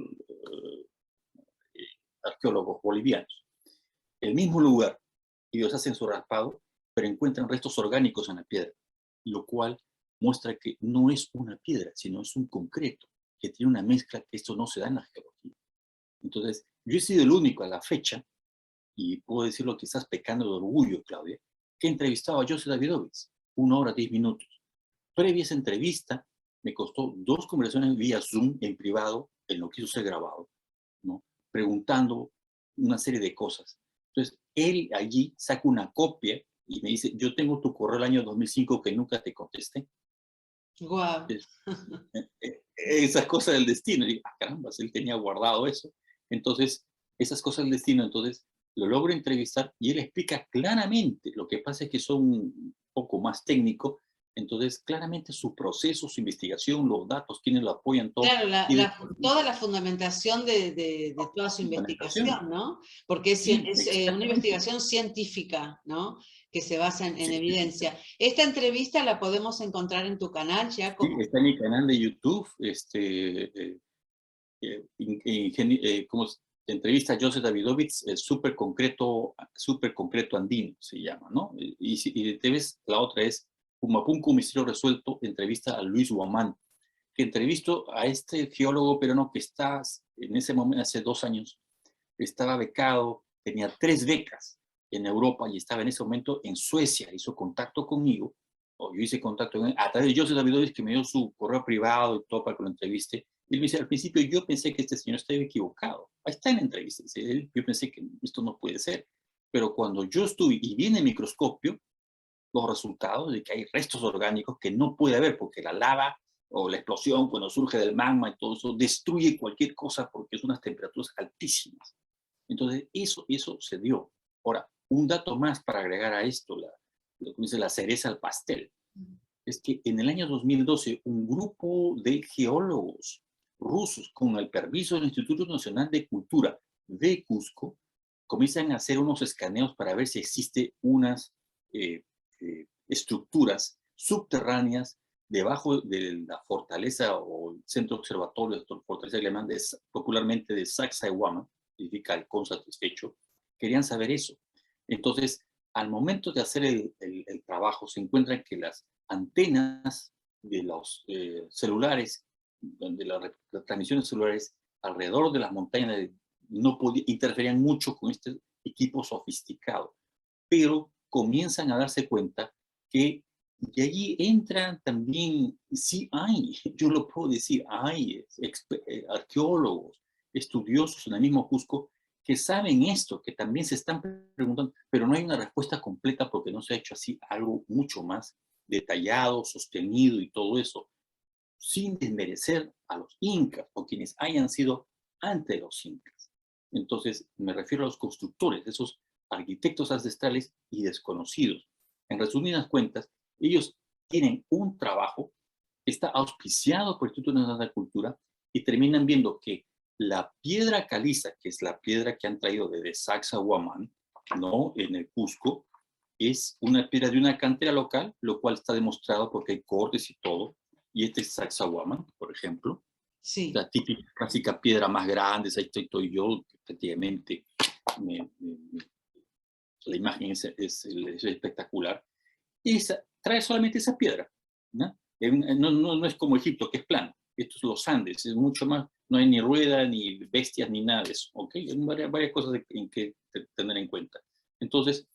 arqueólogos bolivianos. El mismo lugar, ellos hacen su raspado, pero encuentran restos orgánicos en la piedra, lo cual muestra que no es una piedra, sino es un concreto, que tiene una mezcla que esto no se da en la geología. Entonces, yo he sido el único a la fecha, y puedo decirlo quizás pecando de orgullo, Claudia, que he entrevistado a Joseph Davidovich, 1 hora 10 minutos. Previa a esa entrevista, me costó 2 conversaciones vía Zoom en privado, en lo que hizo ser grabado, ¿no? Preguntando una serie de cosas. Entonces, él allí saca una copia y me dice, yo tengo tu correo del año 2005 que nunca te contesté. Wow. Esas cosas del destino. Y digo, caramba, él tenía guardado eso. Entonces, esas cosas del destino, entonces lo logro entrevistar y él explica claramente. Lo que pasa es que son un poco más técnicos. Entonces, claramente su proceso, su investigación, los datos, quienes lo apoyan, todo. Claro, toda la fundamentación de toda su investigación, ¿no? Porque es Sí, una investigación científica, ¿no? Que se basa en evidencia. Esta entrevista la podemos encontrar en tu canal, Giacomo. Sí, está en mi canal de YouTube, como entrevista a Joseph Davidovich, súper concreto andino se llama, ¿no? Y te ves, la otra es Pumapunku, Misterio Resuelto, entrevista a Luis Guamán, que entrevistó a este geólogo peruano que está en ese momento, hace 2 años, estaba becado, tenía 3 becas en Europa y estaba en ese momento en Suecia, hizo contacto conmigo, o yo hice contacto con él, a través de Joseph Davidovich, que me dio su correo privado y todo para que lo entreviste. Y él me dice, al principio yo pensé que este señor estaba equivocado, está en la entrevista. Dice, yo pensé que esto no puede ser. Pero cuando yo estuve y vi en el microscopio los resultados de que hay restos orgánicos que no puede haber, porque la lava o la explosión cuando surge del magma y todo eso destruye cualquier cosa porque son unas temperaturas altísimas. Entonces, eso se dio. Ahora, un dato más para agregar a esto, lo que dice la cereza al pastel, es que en el año 2012 un grupo de geólogos rusos, con el permiso del Instituto Nacional de Cultura de Cusco, comienzan a hacer unos escaneos para ver si existe unas estructuras subterráneas debajo de la fortaleza o el centro observatorio de la fortaleza alemán, popularmente de Sacsayhuaman, significa halcón satisfecho. Querían saber eso. Entonces, al momento de hacer el trabajo, se encuentran que las antenas de los celulares, de las transmisiones celulares alrededor de las montañas, no interferían mucho con este equipo sofisticado, pero comienzan a darse cuenta que de allí entran también, sí hay, yo lo puedo decir, hay arqueólogos, estudiosos en el mismo Cusco, que saben esto, que también se están preguntando, pero no hay una respuesta completa porque no se ha hecho así algo mucho más detallado, sostenido y todo eso, sin desmerecer a los incas o quienes hayan sido ante los incas. Entonces, me refiero a los constructores, esos arquitectos ancestrales y desconocidos. En resumidas cuentas, ellos tienen un trabajo que está auspiciado por el Instituto Nacional de Cultura y terminan viendo que la piedra caliza, que es la piedra que han traído desde Sacsayhuamán, ¿no? En el Cusco, es una piedra de una cantera local, lo cual está demostrado porque hay cortes y todo. Y este es Sacsayhuamán, por ejemplo. Sí. La típica clásica piedra más grande, ahí estoy yo, efectivamente, la imagen es espectacular. Y trae solamente esa piedra, ¿no? No es como Egipto, que es plano. Esto es los Andes, es mucho más, no hay ni rueda, ni bestias, ni nada de eso, ¿ok? Hay varias cosas en que tener en cuenta. Entonces,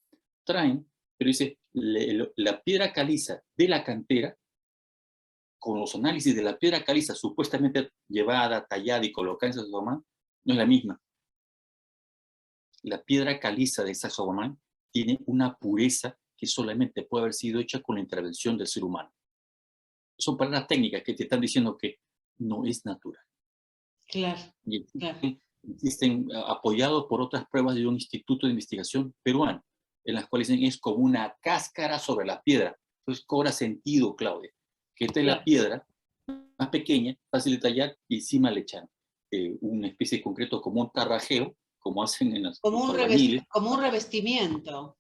traen, pero dice, la piedra caliza de la cantera, con los análisis de la piedra caliza supuestamente llevada, tallada y colocada en Sacsayhuamán, no es la misma. La piedra caliza de Sacsayhuamán tiene una pureza que solamente puede haber sido hecha con la intervención del ser humano. Son palabras técnicas que te están diciendo que no es natural. Claro, Y claro. existen apoyados por otras pruebas de un instituto de investigación peruano, en las cuales dicen es como una cáscara sobre la piedra. Entonces cobra sentido, Claudia, que esta es la Claro. piedra más pequeña, fácil de tallar, y encima le echan una especie de concreto como un tarrajeo, como hacen en los albañiles. Como un revestimiento.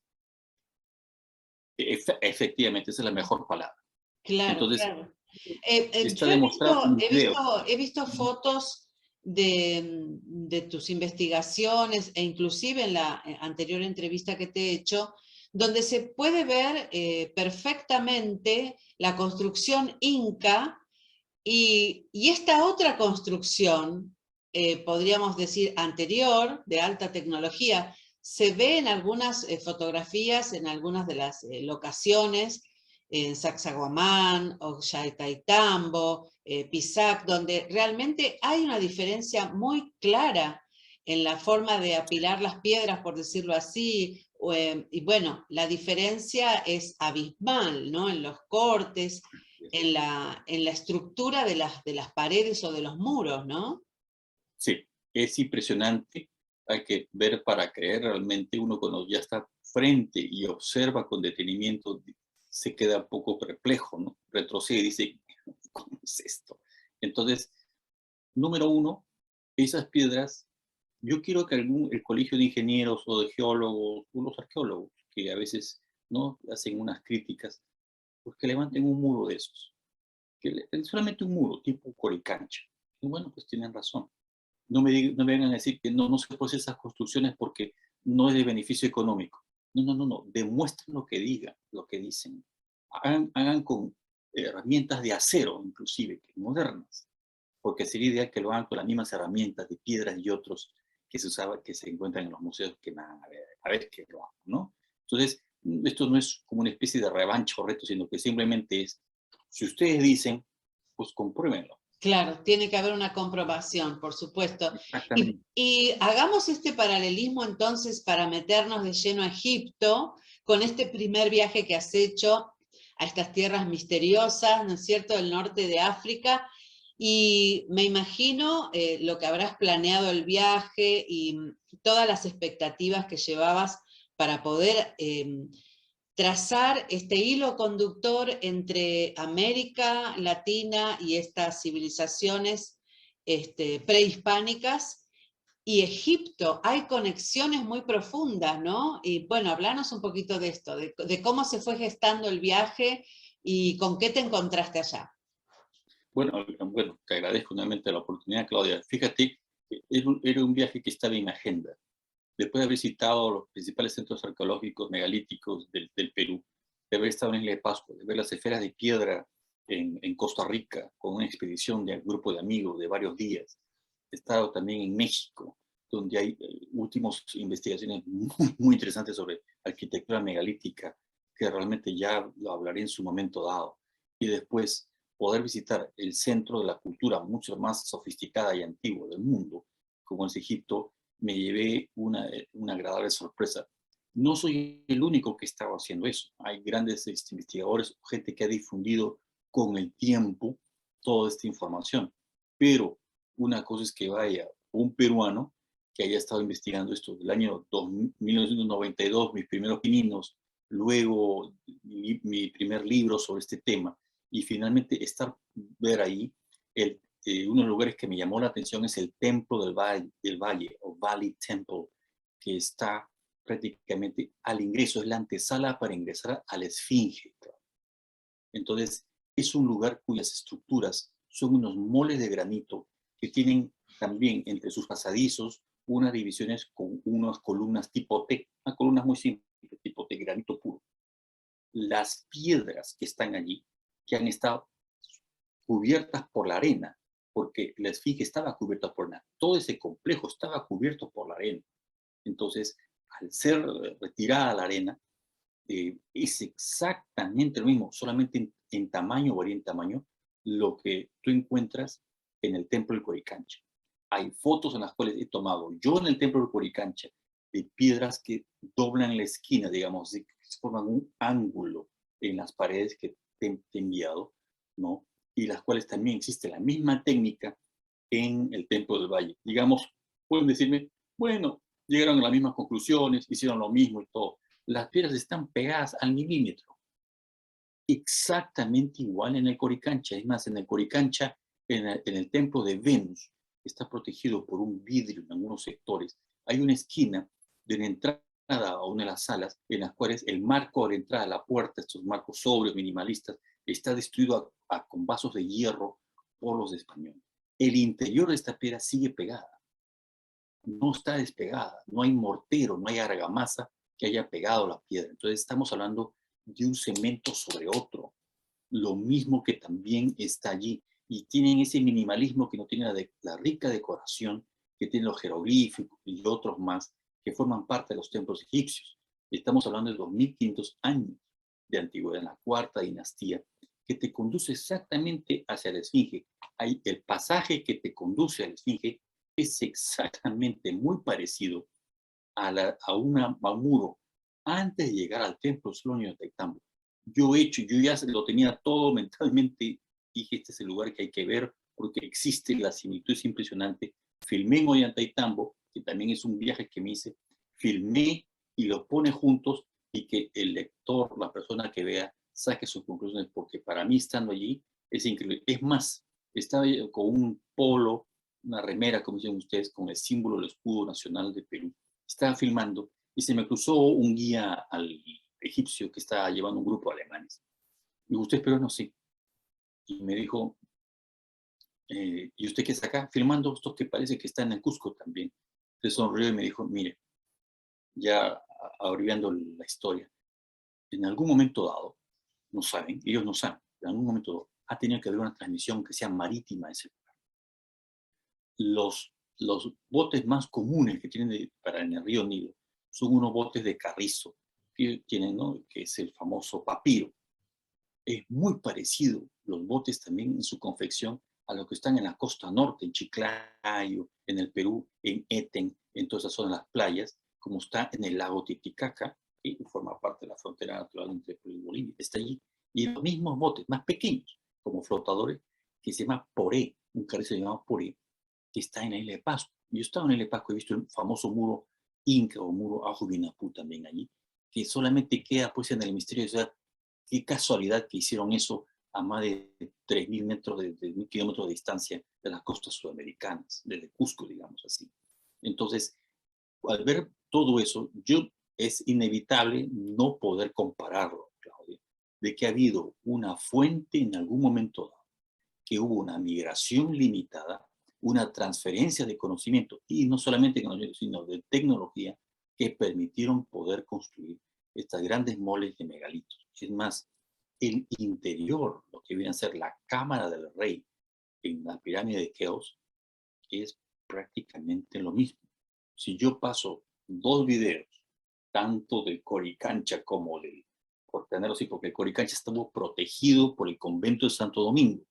Efectivamente, esa es la mejor palabra. Claro, Entonces, claro. está Yo demostrado en video. he visto fotos de tus investigaciones e inclusive en la anterior entrevista que te he hecho, donde se puede ver perfectamente la construcción inca y esta otra construcción, podríamos decir anterior, de alta tecnología, se ve en algunas fotografías, en algunas de las locaciones, en Sacsayhuamán, Ollantaytambo, Pisac, donde realmente hay una diferencia muy clara en la forma de apilar las piedras, por decirlo así, y bueno, la diferencia es abismal, ¿no? En los cortes, en la estructura de las paredes o de los muros, ¿no? Sí, es impresionante. Hay que ver para creer realmente. Uno cuando ya está frente y observa con detenimiento, se queda un poco perplejo, ¿no? Retrocede y dice, ¿cómo es esto? Entonces, número uno, esas piedras, yo quiero que el colegio de ingenieros o de geólogos, o los arqueólogos, que a veces no hacen unas críticas, pues que levanten un muro de esos. Solamente un muro, tipo Coricancha. Y bueno, pues tienen razón. No me vengan a decir que no se puede hacer esas construcciones porque no es de beneficio económico. No. Demuestren lo que digan, lo que dicen. Hagan con herramientas de acero, inclusive, modernas. Porque sería ideal que lo hagan con las mismas herramientas de piedras y otros que se usaban, que se encuentran en los museos, que nada, a ver qué lo hagan, ¿no? Entonces, esto no es como una especie de revancha o reto, sino que simplemente es, si ustedes dicen, pues compruébenlo. Claro, tiene que haber una comprobación, por supuesto. Exactamente. Y hagamos este paralelismo entonces para meternos de lleno a Egipto, con este primer viaje que has hecho a estas tierras misteriosas, ¿no es cierto?, del norte de África. Y me imagino lo que habrás planeado el viaje y todas las expectativas que llevabas para poder trazar este hilo conductor entre América Latina y estas civilizaciones prehispánicas y Egipto. Hay conexiones muy profundas, ¿no? Y bueno, hablanos un poquito de esto, de cómo se fue gestando el viaje y con qué te encontraste allá. Bueno, te agradezco nuevamente la oportunidad, Claudia. Fíjate, era un viaje que estaba en mi agenda. Después de haber visitado los principales centros arqueológicos megalíticos del Perú, de haber estado en Isla de Pascua, de ver las esferas de piedra en Costa Rica con una expedición de un grupo de amigos de varios días. He estado también en México, donde hay últimas investigaciones muy interesantes sobre arquitectura megalítica, que realmente ya lo hablaré en su momento dado. Y después poder visitar el centro de la cultura mucho más sofisticada y antigua del mundo, como es Egipto, me llevé una agradable sorpresa. No soy el único que estaba haciendo eso. Hay grandes investigadores, gente que ha difundido con el tiempo toda esta información. Pero una cosa es que vaya un peruano que haya estado investigando esto del año 1992, mis primeros pininos, luego mi primer libro sobre este tema, y finalmente ver ahí uno de los lugares que me llamó la atención es el Templo del Valle, o Valley Temple, que está prácticamente al ingreso, es la antesala para ingresar a la Esfinge. Entonces, es un lugar cuyas estructuras son unos moles de granito que tienen también entre sus pasadizos unas divisiones con unas columnas tipo T, unas columnas muy simples, tipo T, granito puro. Las piedras que están allí, que han estado cubiertas por la arena, porque la esfinge estaba cubierta por arena. Todo ese complejo estaba cubierto por la arena. Entonces, al ser retirada la arena, es exactamente lo mismo, solamente en tamaño, varía en tamaño, lo que tú encuentras en el templo del Coricancha. Hay fotos en las cuales he tomado yo en el templo del Coricancha de piedras que doblan la esquina, digamos, que forman un ángulo en las paredes que te he enviado, ¿no? Y las cuales también existe la misma técnica en el templo del Valle. Digamos, pueden decirme, bueno, llegaron a las mismas conclusiones, hicieron lo mismo y todo. Las piedras están pegadas al milímetro. Exactamente igual en el Coricancha. Es más, en el Coricancha, en el templo de Venus, está protegido por un vidrio en algunos sectores. Hay una esquina de la entrada a una de las salas en las cuales el marco de la entrada a la puerta, estos marcos sobrios, minimalistas, está destruido con vasos de hierro por los españoles. El interior de esta piedra sigue pegada, no está despegada, no hay mortero, no hay argamasa que haya pegado la piedra. Entonces estamos hablando de un cemento sobre otro, lo mismo que también está allí. Y tienen ese minimalismo que no tiene la rica decoración que tienen los jeroglíficos y otros más que forman parte de los templos egipcios. Estamos hablando de 2500 años de antigüedad, en la cuarta dinastía, que te conduce exactamente hacia la Esfinge. Hay el pasaje que te conduce a la Esfinge es exactamente muy parecido a un muro antes de llegar al templo Solonio de Taitambo. Yo ya lo tenía todo mentalmente, dije, este es el lugar que hay que ver porque existe, la similitud es impresionante. Filmé en Ollantaytambo, que también es un viaje que me hice, filmé y lo pone juntos y que el lector, la persona que vea, saque sus conclusiones, porque para mí estando allí es increíble. Es más, estaba con un polo, una remera, como dicen ustedes, con el símbolo del escudo nacional de Perú. Estaba filmando y se me cruzó un guía al egipcio que estaba llevando un grupo de alemanes. Y usted es peruano, sí. Y me dijo, ¿y usted qué está acá? Filmando esto que parece que está en el Cusco también. Se sonrió y me dijo, mire, ya abreviando la historia, en algún momento dado, no saben, ellos no saben, en algún momento dado, ha tenido que haber una transmisión que sea marítima de ese lugar. Los botes más comunes que tienen para en el río Nilo son unos botes de carrizo que tienen, ¿no?, que es el famoso papiro. Es muy parecido los botes también en su confección a los que están en la costa norte, en Chiclayo, en el Perú, en Eten, en todas esas zonas, las playas, como está en el lago Titicaca, que forma parte de la frontera natural entre Perú y Bolivia, está allí. Y los mismos botes, más pequeños, como flotadores, que se llama Poré, un carrizo llamado Poré, que está en la isla de Pascua. Yo he estado en la isla de Pascua, he visto el famoso muro Inca o muro Ajubinapú también allí, que solamente queda pues en el misterio de ciudad. Qué casualidad que hicieron eso a más de 3.000 metros, de 1.000 kilómetros de distancia de las costas sudamericanas, desde Cusco, digamos así. Entonces, al ver todo eso, es inevitable no poder compararlo, Claudia, de que ha habido una fuente en algún momento dado, que hubo una migración limitada, una transferencia de conocimiento, y no solamente de conocimiento, sino de tecnología, que permitieron poder construir estas grandes moles de megalitos. Es más, el interior, lo que viene a ser la cámara del rey en la pirámide de Keops, es prácticamente lo mismo. Si yo paso dos videos, tanto del Coricancha como del, por tenerlo así, porque el Coricancha estuvo protegido por el convento de Santo Domingo,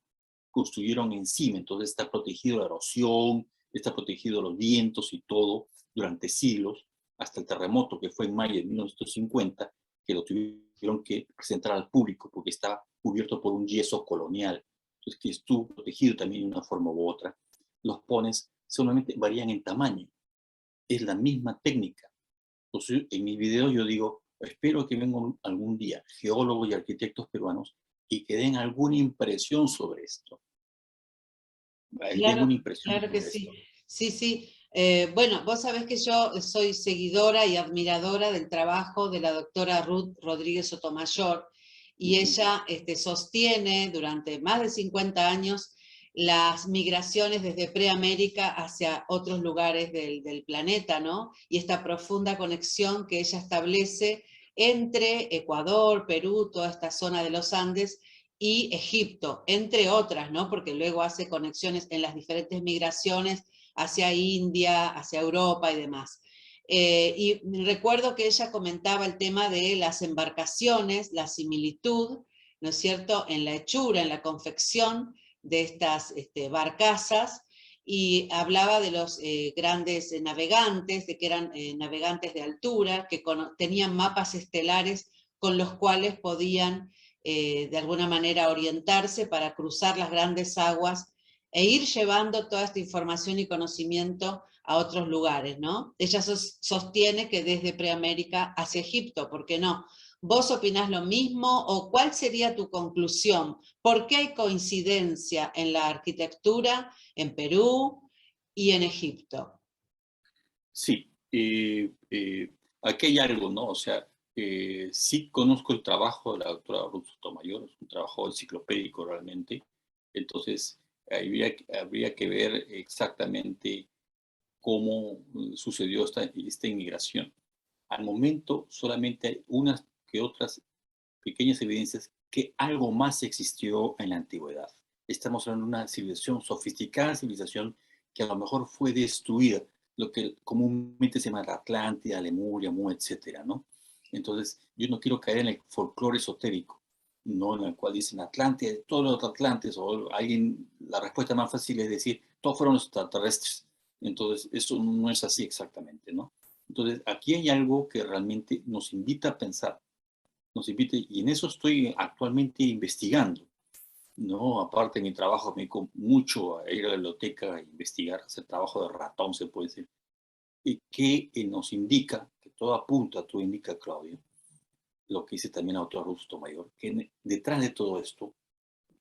construyeron encima, entonces está protegido la erosión, está protegido los vientos y todo durante siglos, hasta el terremoto que fue en mayo de 1950, que lo tuvieron que presentar al público porque está cubierto por un yeso colonial, entonces que estuvo protegido también de una forma u otra. Los pones solamente varían en tamaño, es la misma técnica. Entonces, en mis videos yo digo, espero que vengan algún día geólogos y arquitectos peruanos y que den alguna impresión sobre esto. Den Claro, una impresión claro que sobre sí. esto. Sí, sí. Bueno, vos sabés que yo soy seguidora y admiradora del trabajo de la doctora Ruth Rodríguez Sotomayor, y ella sostiene durante más de 50 años las migraciones desde Preamérica hacia otros lugares del planeta, ¿no? Y esta profunda conexión que ella establece entre Ecuador, Perú, toda esta zona de los Andes, y Egipto, entre otras, ¿no? Porque luego hace conexiones en las diferentes migraciones hacia India, hacia Europa y demás. Y recuerdo que ella comentaba el tema de las embarcaciones, la similitud, ¿no es cierto?, en la hechura, en la confección de estas barcazas, y hablaba de los grandes navegantes, de que eran navegantes de altura, que tenían mapas estelares con los cuales podían de alguna manera orientarse para cruzar las grandes aguas e ir llevando toda esta información y conocimiento a otros lugares, ¿no? Ella sostiene que desde Preamérica hacia Egipto, ¿por qué no? ¿Vos opinás lo mismo o cuál sería tu conclusión? ¿Por qué hay coincidencia en la arquitectura en Perú y en Egipto? Sí, aquí hay algo, ¿no? O sea, sí conozco el trabajo de la doctora Ruth Sotomayor, es un trabajo enciclopédico realmente, entonces habría que ver exactamente cómo sucedió esta inmigración. Al momento solamente hay unas que otras pequeñas evidencias que algo más existió en la antigüedad. Estamos hablando de una civilización, sofisticada civilización, que a lo mejor fue destruida, lo que comúnmente se llama la Atlántida, Lemuria, Mu, etcétera, ¿no? Entonces, yo no quiero caer en el folclore esotérico, ¿no? En el cual dicen Atlántida, todos los Atlantes, o alguien, la respuesta más fácil es decir, todos fueron los extraterrestres. Entonces, eso no es así exactamente, ¿no? Entonces, aquí hay algo que realmente nos invita a pensar, y en eso estoy actualmente investigando, ¿no? Aparte de mi trabajo, me dedico mucho a ir a la biblioteca a investigar, hacer trabajo de ratón, se puede decir, y que nos indica, que todo indica, Claudio, lo que dice también el autor Rusto Mayor, que detrás de todo esto,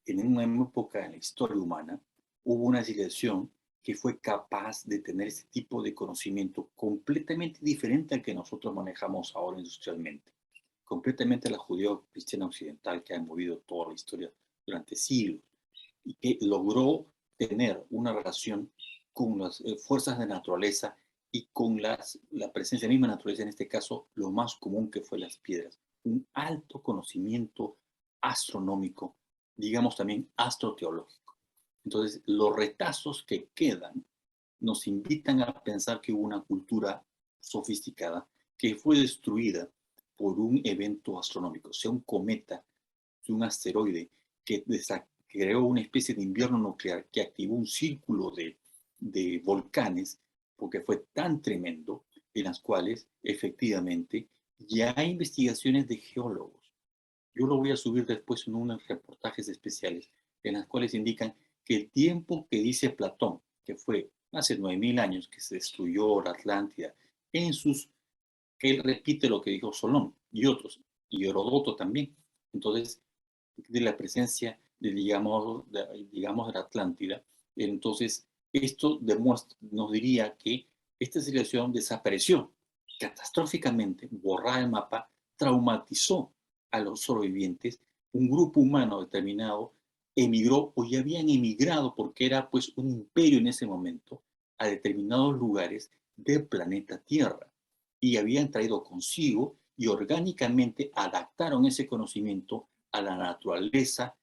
en una época en la historia humana, hubo una civilización que fue capaz de tener este tipo de conocimiento completamente diferente al que nosotros manejamos ahora industrialmente, completamente la judeo-cristiana occidental que ha movido toda la historia durante siglos y que logró tener una relación con las fuerzas de naturaleza y con la presencia misma de la naturaleza, en este caso, lo más común que fue las piedras. Un alto conocimiento astronómico, digamos también astroteológico. Entonces, los retazos que quedan nos invitan a pensar que hubo una cultura sofisticada que fue destruida por un evento astronómico, sea un cometa, un asteroide que creó una especie de invierno nuclear que activó un círculo de volcanes, porque fue tan tremendo, en las cuales efectivamente ya hay investigaciones de geólogos. Yo lo voy a subir después en unos reportajes especiales, en las cuales indican que el tiempo que dice Platón, que fue hace 9000 años que se destruyó la Atlántida, en sus, que él repite lo que dijo Solón y otros, y Herodoto también. Entonces, de la presencia de, digamos, de la Atlántida. Entonces, esto demuestra, nos diría que esta civilización desapareció catastróficamente, borrada el mapa, traumatizó a los sobrevivientes, un grupo humano determinado emigró o ya habían emigrado porque era pues un imperio en ese momento a determinados lugares del planeta Tierra y habían traído consigo y orgánicamente adaptaron ese conocimiento a la naturaleza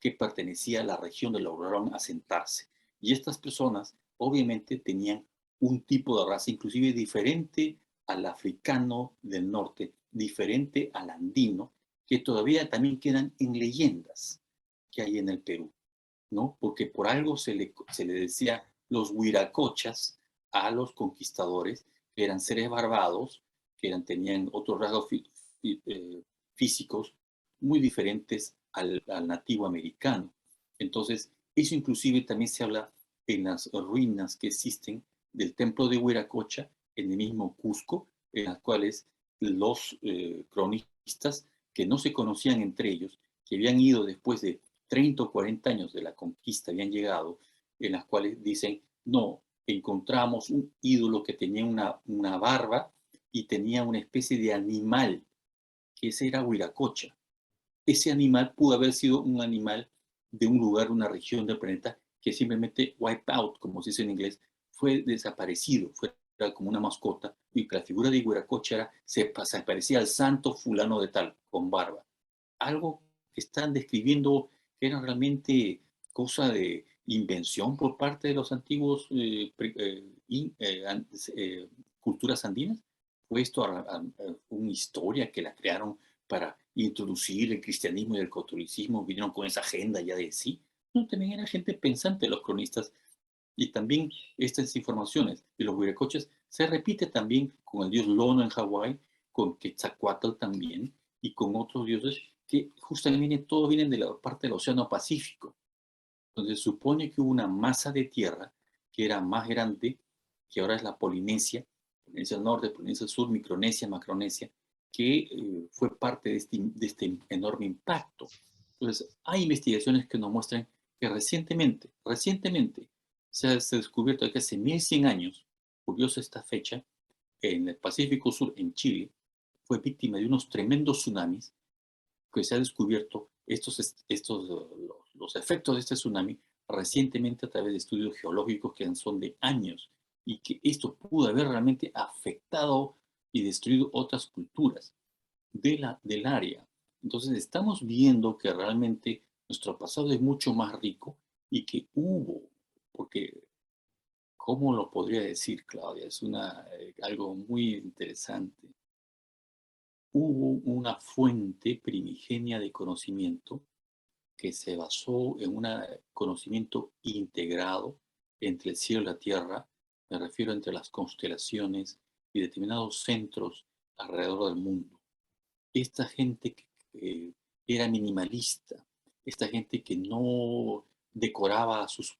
que pertenecía a la región donde lograron asentarse. Y estas personas obviamente tenían un tipo de raza inclusive diferente al africano del norte, diferente al andino, que todavía también quedan en leyendas que hay en el Perú, ¿no? Porque por algo se le decía los huiracochas a los conquistadores, que eran seres barbados, que tenían otros rasgos físicos muy diferentes al nativo americano. Entonces, eso inclusive también se habla en las ruinas que existen del templo de Huiracocha, en el mismo Cusco, en las cuales los cronistas que no se conocían entre ellos, que habían ido después de 30 o 40 años de la conquista, habían llegado, en las cuales dicen, no, encontramos un ídolo que tenía una barba y tenía una especie de animal, que ese era Huiracocha. Ese animal pudo haber sido un animal de un lugar, una región del planeta que simplemente wipe out, como se dice en inglés, fue desaparecido, fue como una mascota, y que la figura de Huiracocha se parecía al santo fulano de tal, con barba. Algo que están describiendo que era realmente cosa de invención por parte de los antiguos culturas andinas. Fue esto una historia que la crearon para introducir el cristianismo y el catolicismo, vinieron con esa agenda ya de sí. No, también era gente pensante, los cronistas, y también estas informaciones de los huiracoches se repite también con el dios Lono en Hawái, con Quetzalcóatl también, y con otros dioses que justamente todos vienen de la parte del Océano Pacífico, donde se supone que hubo una masa de tierra que era más grande, que ahora es la Polinesia, Polinesia del Norte, Polinesia del Sur, Micronesia, Macronesia, que fue parte de este enorme impacto. Entonces, hay investigaciones que nos muestran que recientemente se ha descubierto que hace 1100 años, curiosa esta fecha, en el Pacífico Sur, en Chile, fue víctima de unos tremendos tsunamis que se ha descubierto los efectos de este tsunami recientemente a través de estudios geológicos que son de años y que esto pudo haber realmente afectado y destruido otras culturas del área. Entonces estamos viendo que realmente nuestro pasado es mucho más rico y que hubo, porque, ¿cómo lo podría decir, Claudia? Es algo muy interesante. Hubo una fuente primigenia de conocimiento que se basó en un conocimiento integrado entre el cielo y la tierra, me refiero entre las constelaciones y determinados centros alrededor del mundo. Esta gente que era minimalista, esta gente que no decoraba sus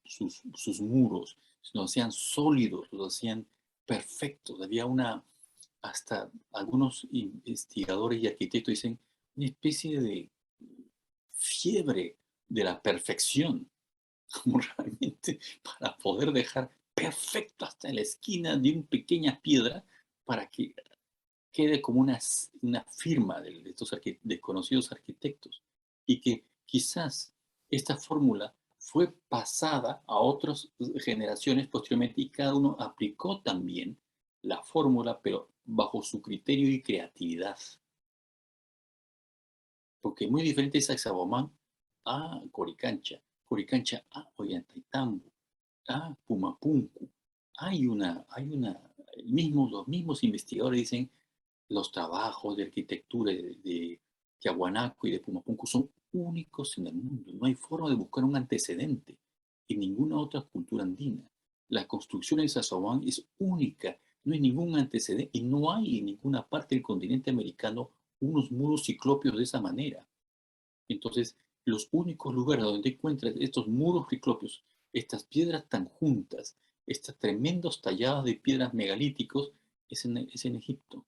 muros, sino hacían sólidos, los hacían perfectos. Había hasta algunos investigadores y arquitectos dicen, una especie de fiebre de la perfección, como realmente para poder dejar perfecto hasta en la esquina de una pequeña piedra para que quede como una firma de estos desconocidos arquitectos y que quizás esta fórmula fue pasada a otras generaciones posteriormente y cada uno aplicó también la fórmula, pero bajo su criterio y creatividad. Porque es muy diferente Sacsayhuamán a Coricancha, Coricancha a Ollantaytambo, a Pumapunku. Los mismos investigadores dicen los trabajos de arquitectura de Tiahuanaco y de Pumapunku son únicos en el mundo. No hay forma de buscar un antecedente en ninguna otra cultura andina. La construcción de Sacsayhuamán es única, no hay ningún antecedente y no hay en ninguna parte del continente americano unos muros ciclópeos de esa manera. Entonces, los únicos lugares donde encuentras estos muros ciclópeos, estas piedras tan juntas, estos tremendos tallados de piedras megalíticos, es en Egipto,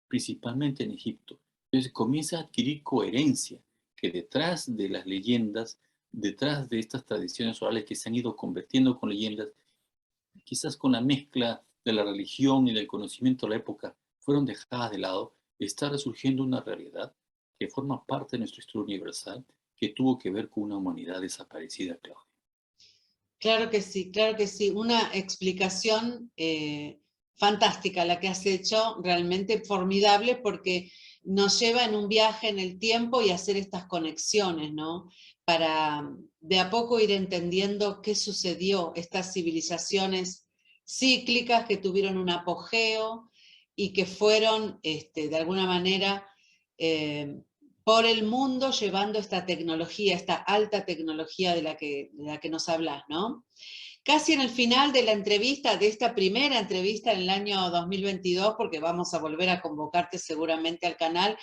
principalmente en Egipto. Entonces comienza a adquirir coherencia, que detrás de las leyendas, detrás de estas tradiciones orales que se han ido convirtiendo con leyendas, quizás con la mezcla de la religión y del conocimiento de la época, fueron dejadas de lado, está resurgiendo una realidad que forma parte de nuestra historia universal, que tuvo que ver con una humanidad desaparecida, Claudia. Claro que sí, claro que sí. Una explicación fantástica la que has hecho, realmente formidable, porque nos lleva en un viaje en el tiempo y hacer estas conexiones, ¿no? Para de a poco ir entendiendo qué sucedió, estas civilizaciones cíclicas que tuvieron un apogeo y que fueron, de alguna manera, por el mundo llevando esta tecnología, esta alta tecnología de la que nos hablas, ¿no? Casi en el final de la entrevista, de esta primera entrevista en el año 2022, porque vamos a volver a convocarte seguramente al canal,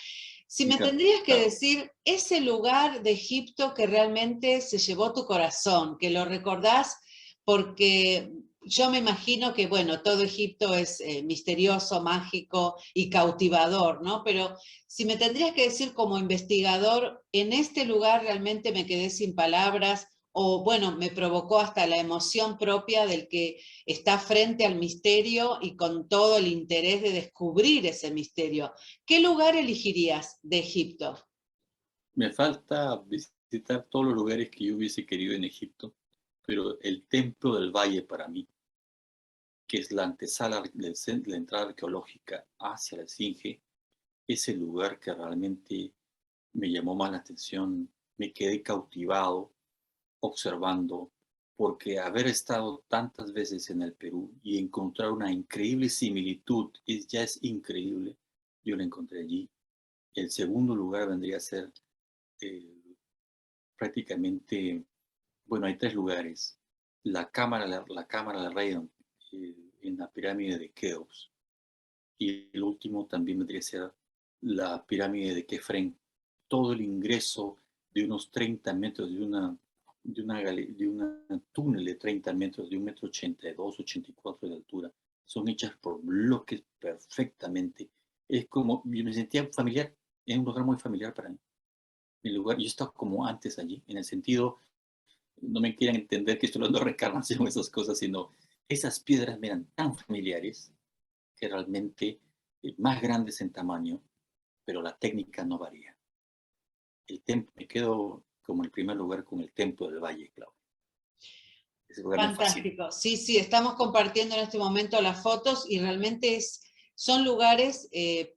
si me tendrías que decir ese lugar de Egipto que realmente se llevó tu corazón, que lo recordás porque yo me imagino que, bueno, todo Egipto es misterioso, mágico y cautivador, ¿no? Pero si me tendrías que decir como investigador, en este lugar realmente me quedé sin palabras, o bueno, me provocó hasta la emoción propia del que está frente al misterio y con todo el interés de descubrir ese misterio. ¿Qué lugar elegirías de Egipto? Me falta visitar todos los lugares que yo hubiese querido en Egipto, pero el Templo del Valle para mí, que es la antesala de la entrada arqueológica hacia la Esfinge, es el lugar que realmente me llamó más la atención, me quedé cautivado observando, porque haber estado tantas veces en el Perú y encontrar una increíble similitud ya es increíble. Yo la encontré allí. El segundo lugar vendría a ser eh, prácticamente, bueno, hay tres lugares. La cámara del rey en la pirámide de Keops. Y el último también vendría a ser la pirámide de Kefren. Todo el ingreso de unos 30 metros, de una túnel de 30 metros, de 1,82 m, 84 de altura, son hechas por bloques perfectamente. Es como, yo me sentía familiar, es un lugar muy familiar para mí. El lugar, yo estaba como antes allí, en el sentido, no me quieran entender que estoy hablando de reencarnación o esas cosas, sino esas piedras me eran tan familiares que realmente más grandes en tamaño, pero la técnica no varía. El templo, me quedo como el primer lugar con el templo del Valle, Claudio. Ese lugar me fascina. Fantástico. Sí, sí, estamos compartiendo en este momento las fotos y realmente son lugares,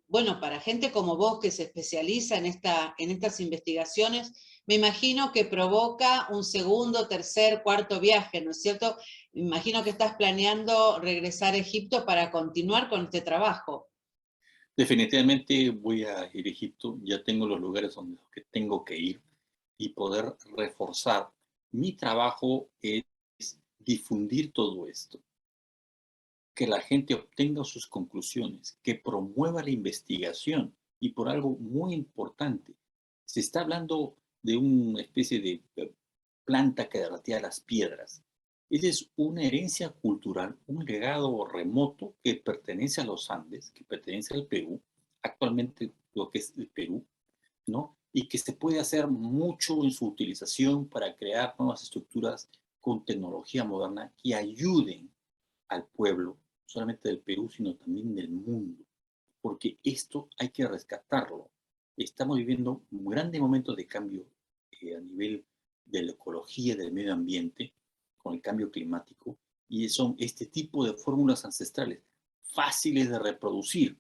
bueno, para gente como vos que se especializa en estas investigaciones, me imagino que provoca un segundo, tercer, cuarto viaje, ¿no es cierto? Me imagino que estás planeando regresar a Egipto para continuar con este trabajo. Definitivamente voy a ir a Egipto, ya tengo los lugares donde que tengo que ir y poder reforzar. Mi trabajo es difundir todo esto, que la gente obtenga sus conclusiones, que promueva la investigación y por algo muy importante. Se está hablando de una especie de planta que derretía las piedras. Esa es una herencia cultural, un legado remoto que pertenece a los Andes, que pertenece al Perú, actualmente lo que es el Perú, ¿no? Y que se puede hacer mucho en su utilización para crear nuevas estructuras con tecnología moderna que ayuden al pueblo, solamente del Perú, sino también del mundo, porque esto hay que rescatarlo. Estamos viviendo un grande momento de cambio a nivel de la ecología, del medio ambiente, con el cambio climático, y son este tipo de fórmulas ancestrales, fáciles de reproducir,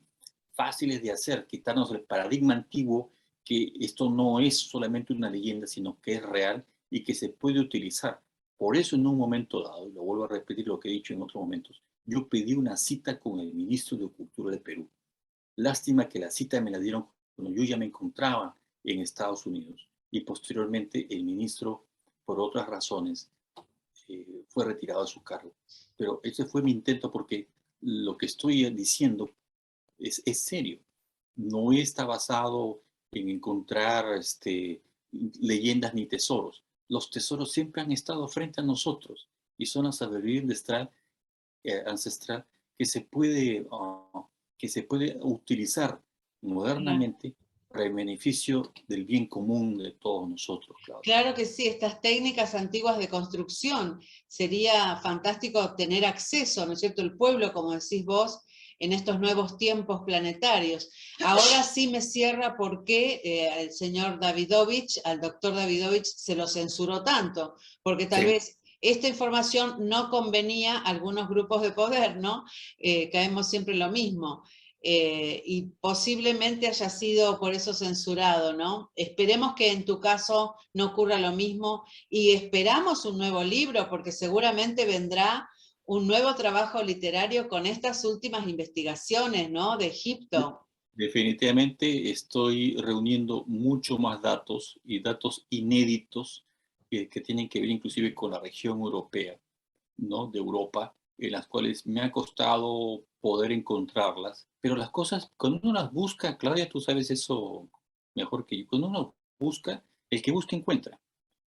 fáciles de hacer, quitarnos el paradigma antiguo que esto no es solamente una leyenda, sino que es real y que se puede utilizar. Por eso en un momento dado, y lo vuelvo a repetir lo que he dicho en otros momentos, yo pedí una cita con el ministro de Cultura de Perú. Lástima que la cita me la dieron cuando yo ya me encontraba en Estados Unidos. y posteriormente el ministro, por otras razones, fue retirado de su cargo. Pero ese fue mi intento porque lo que estoy diciendo es serio. No está basado en encontrar leyendas ni tesoros. Los tesoros siempre han estado frente a nosotros y son la sabiduría ancestral que se puede utilizar Claro. modernamente para el beneficio del bien común de todos nosotros, Claudia. Claro que sí, estas técnicas antiguas de construcción, sería fantástico tener acceso, ¿no es cierto?, el pueblo, como decís vos, en estos nuevos tiempos planetarios. Ahora sí me cierra por qué al señor Davidovich, al doctor Davidovich, se lo censuró tanto, porque tal Sí, vez esta información no convenía a algunos grupos de poder, ¿no? Caemos siempre en lo mismo. Y posiblemente haya sido por eso censurado, ¿no? Esperemos que en tu caso no ocurra lo mismo y esperamos un nuevo libro porque seguramente vendrá un nuevo trabajo literario con estas últimas investigaciones, ¿no? De Egipto. definitivamente estoy reuniendo mucho más datos y datos inéditos que tienen que ver inclusive con la región europea, ¿no? De Europa, en las cuales me ha costado poder encontrarlas, pero las cosas, cuando uno las busca, Claudia, tú sabes eso mejor que yo, cuando uno busca, el que busca encuentra,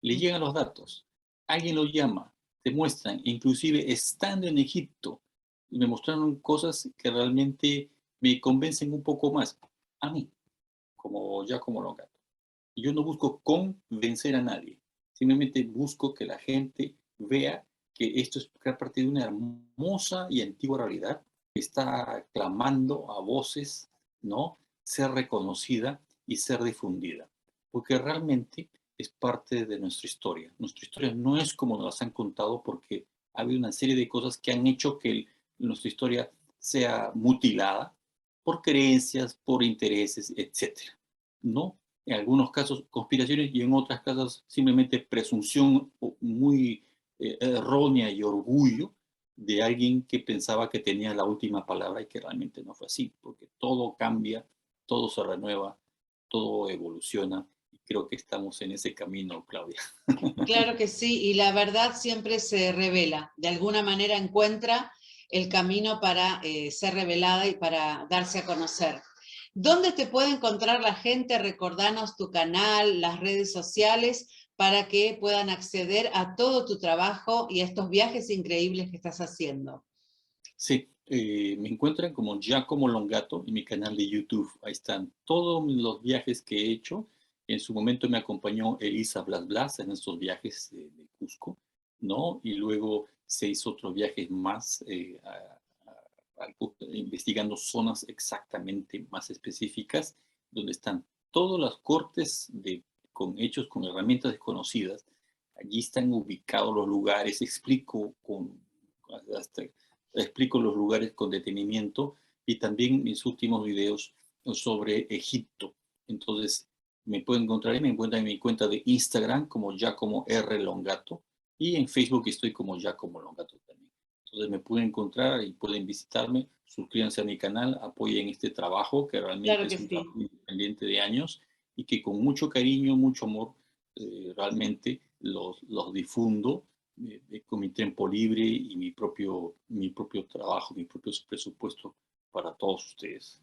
le llegan los datos, alguien lo llama, te muestran, inclusive estando en Egipto, me mostraron cosas que realmente me convencen un poco más a mí, como Giacomo Longato. Y yo no busco convencer a nadie, simplemente busco que la gente vea que esto es parte de una hermosa y antigua realidad que está clamando a voces, ¿no? Ser reconocida y ser difundida, porque realmente es parte de nuestra historia. Nuestra historia no es como nos las han contado porque ha habido una serie de cosas que han hecho que nuestra historia sea mutilada por creencias, por intereses, etcétera. No, en algunos casos conspiraciones y en otros casos simplemente presunción muy errónea y orgullo de alguien que pensaba que tenía la última palabra y que realmente no fue así, porque todo cambia, todo se renueva, todo evoluciona y creo que estamos en ese camino, Claudia. Claro que sí, y la verdad siempre se revela, de alguna manera encuentra el camino para ser revelada y para darse a conocer. ¿Dónde te puede encontrar la gente? Recordanos tu canal, las redes sociales, para que puedan acceder a todo tu trabajo y a estos viajes increíbles que estás haciendo. Sí, me encuentran como Giacomo Longato en mi canal de YouTube. Ahí están todos los viajes que he hecho. En su momento me acompañó Elisa Blas Blas en estos viajes de Cusco, ¿no? Y luego 6 otros viajes más investigando zonas exactamente más específicas, donde están todas las cortes hechos con herramientas desconocidas. Allí están ubicados los lugares, hasta explico los lugares con detenimiento y también mis últimos videos sobre Egipto. Entonces, me pueden encontrar y me encuentran en mi cuenta de Instagram como Giacomo R. Longato y en Facebook estoy como Giacomo Longato también. Entonces, me pueden encontrar y pueden visitarme, suscríbanse a mi canal, apoyen este trabajo que realmente Claro que es un sí. trabajo independiente de años y que con mucho cariño, mucho amor, realmente los difundo con mi tiempo libre y mi propio trabajo, mi propio presupuesto para todos ustedes.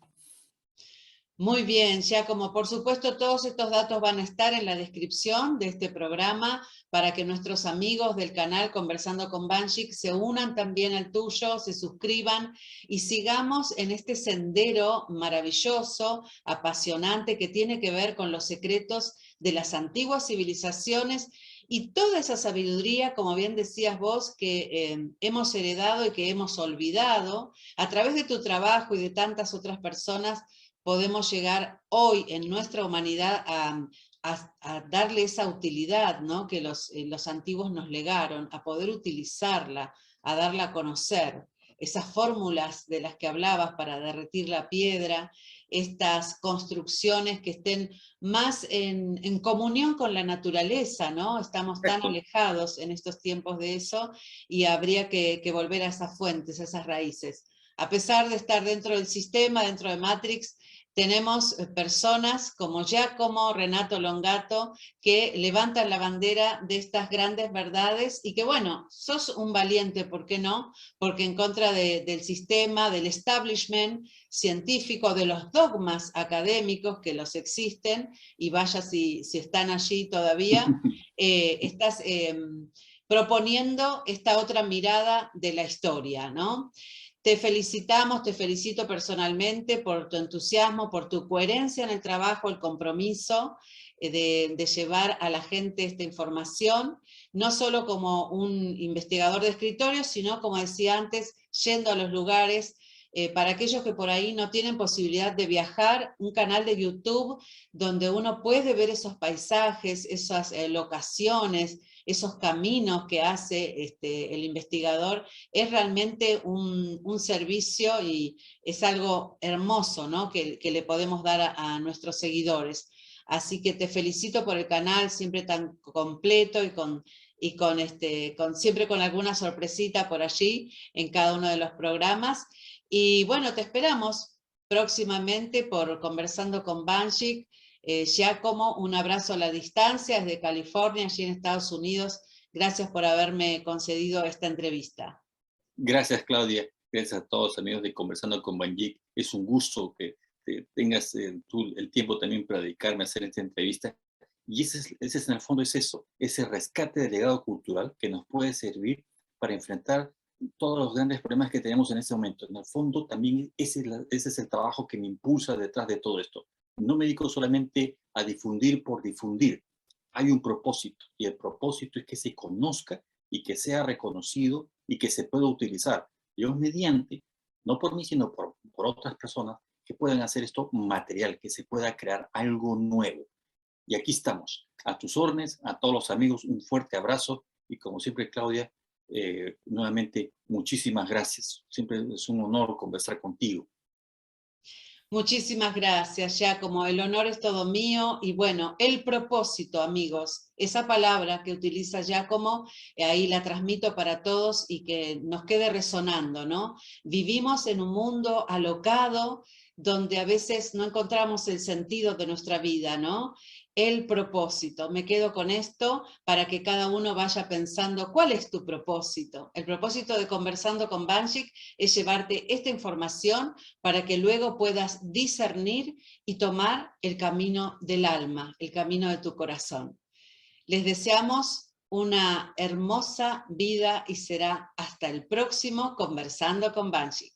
Muy bien, Giacomo. Por supuesto, todos estos datos van a estar en la descripción de este programa para que nuestros amigos del canal Conversando con Banshik se unan también al tuyo, se suscriban y sigamos en este sendero maravilloso, apasionante, que tiene que ver con los secretos de las antiguas civilizaciones y toda esa sabiduría, como bien decías vos, que hemos heredado y que hemos olvidado a través de tu trabajo y de tantas otras personas. Podemos llegar hoy en nuestra humanidad a darle esa utilidad, ¿no? Que los antiguos nos legaron, a poder utilizarla, a darla a conocer. Esas fórmulas de las que hablabas para derretir la piedra, estas construcciones que estén más en comunión con la naturaleza, ¿no? Estamos tan Correcto. alejados en estos tiempos de eso y habría que volver a esas fuentes, a esas raíces. A pesar de estar dentro del sistema, dentro de Matrix, tenemos personas como Giacomo, Renato Longato, que levantan la bandera de estas grandes verdades y que bueno, sos un valiente, ¿por qué no? Porque en contra del sistema, del establishment científico, de los dogmas académicos que los existen, y vaya si están allí todavía, estás proponiendo esta otra mirada de la historia, ¿no? Te felicitamos, te felicito personalmente por tu entusiasmo, por tu coherencia en el trabajo, el compromiso de llevar a la gente esta información, no solo como un investigador de escritorio, sino, como decía antes, yendo a los lugares. Para aquellos que por ahí no tienen posibilidad de viajar, un canal de YouTube donde uno puede ver esos paisajes, esas locaciones, esos caminos que hace el investigador, es realmente un servicio y es algo hermoso, ¿no? que le podemos dar a nuestros seguidores. Así que te felicito por el canal, siempre tan completo siempre con alguna sorpresita por allí en cada uno de los programas. Y bueno, te esperamos próximamente por Conversando con Banshik. Giacomo, un abrazo a la distancia desde California, allí en Estados Unidos. Gracias por haberme concedido esta entrevista. Gracias, Claudia. Gracias a todos, amigos de Conversando con Banshik. Es un gusto que tengas tú el tiempo también para dedicarme a hacer esta entrevista. Y ese es en el fondo es eso, ese rescate del legado cultural que nos puede servir para enfrentar todos los grandes problemas que tenemos en este momento. En el fondo también ese es el trabajo que me impulsa detrás de todo esto. No me dedico solamente a difundir por difundir. Hay un propósito, y el propósito es que se conozca y que sea reconocido y que se pueda utilizar. Dios mediante, no por mí, sino por otras personas que puedan hacer esto material, que se pueda crear algo nuevo. Y aquí estamos, a tus órdenes, a todos los amigos, un fuerte abrazo y como siempre, Claudia, nuevamente muchísimas gracias. Siempre es un honor conversar contigo. Muchísimas gracias, Giacomo. El honor es todo mío. Y bueno, el propósito, amigos, esa palabra que utiliza Giacomo, ahí la transmito para todos y que nos quede resonando, ¿no? Vivimos en un mundo alocado donde a veces no encontramos el sentido de nuestra vida, ¿no? El propósito. Me quedo con esto para que cada uno vaya pensando cuál es tu propósito. El propósito de Conversando con Banshik es llevarte esta información para que luego puedas discernir y tomar el camino del alma, el camino de tu corazón. Les deseamos una hermosa vida y será hasta el próximo Conversando con Banshik.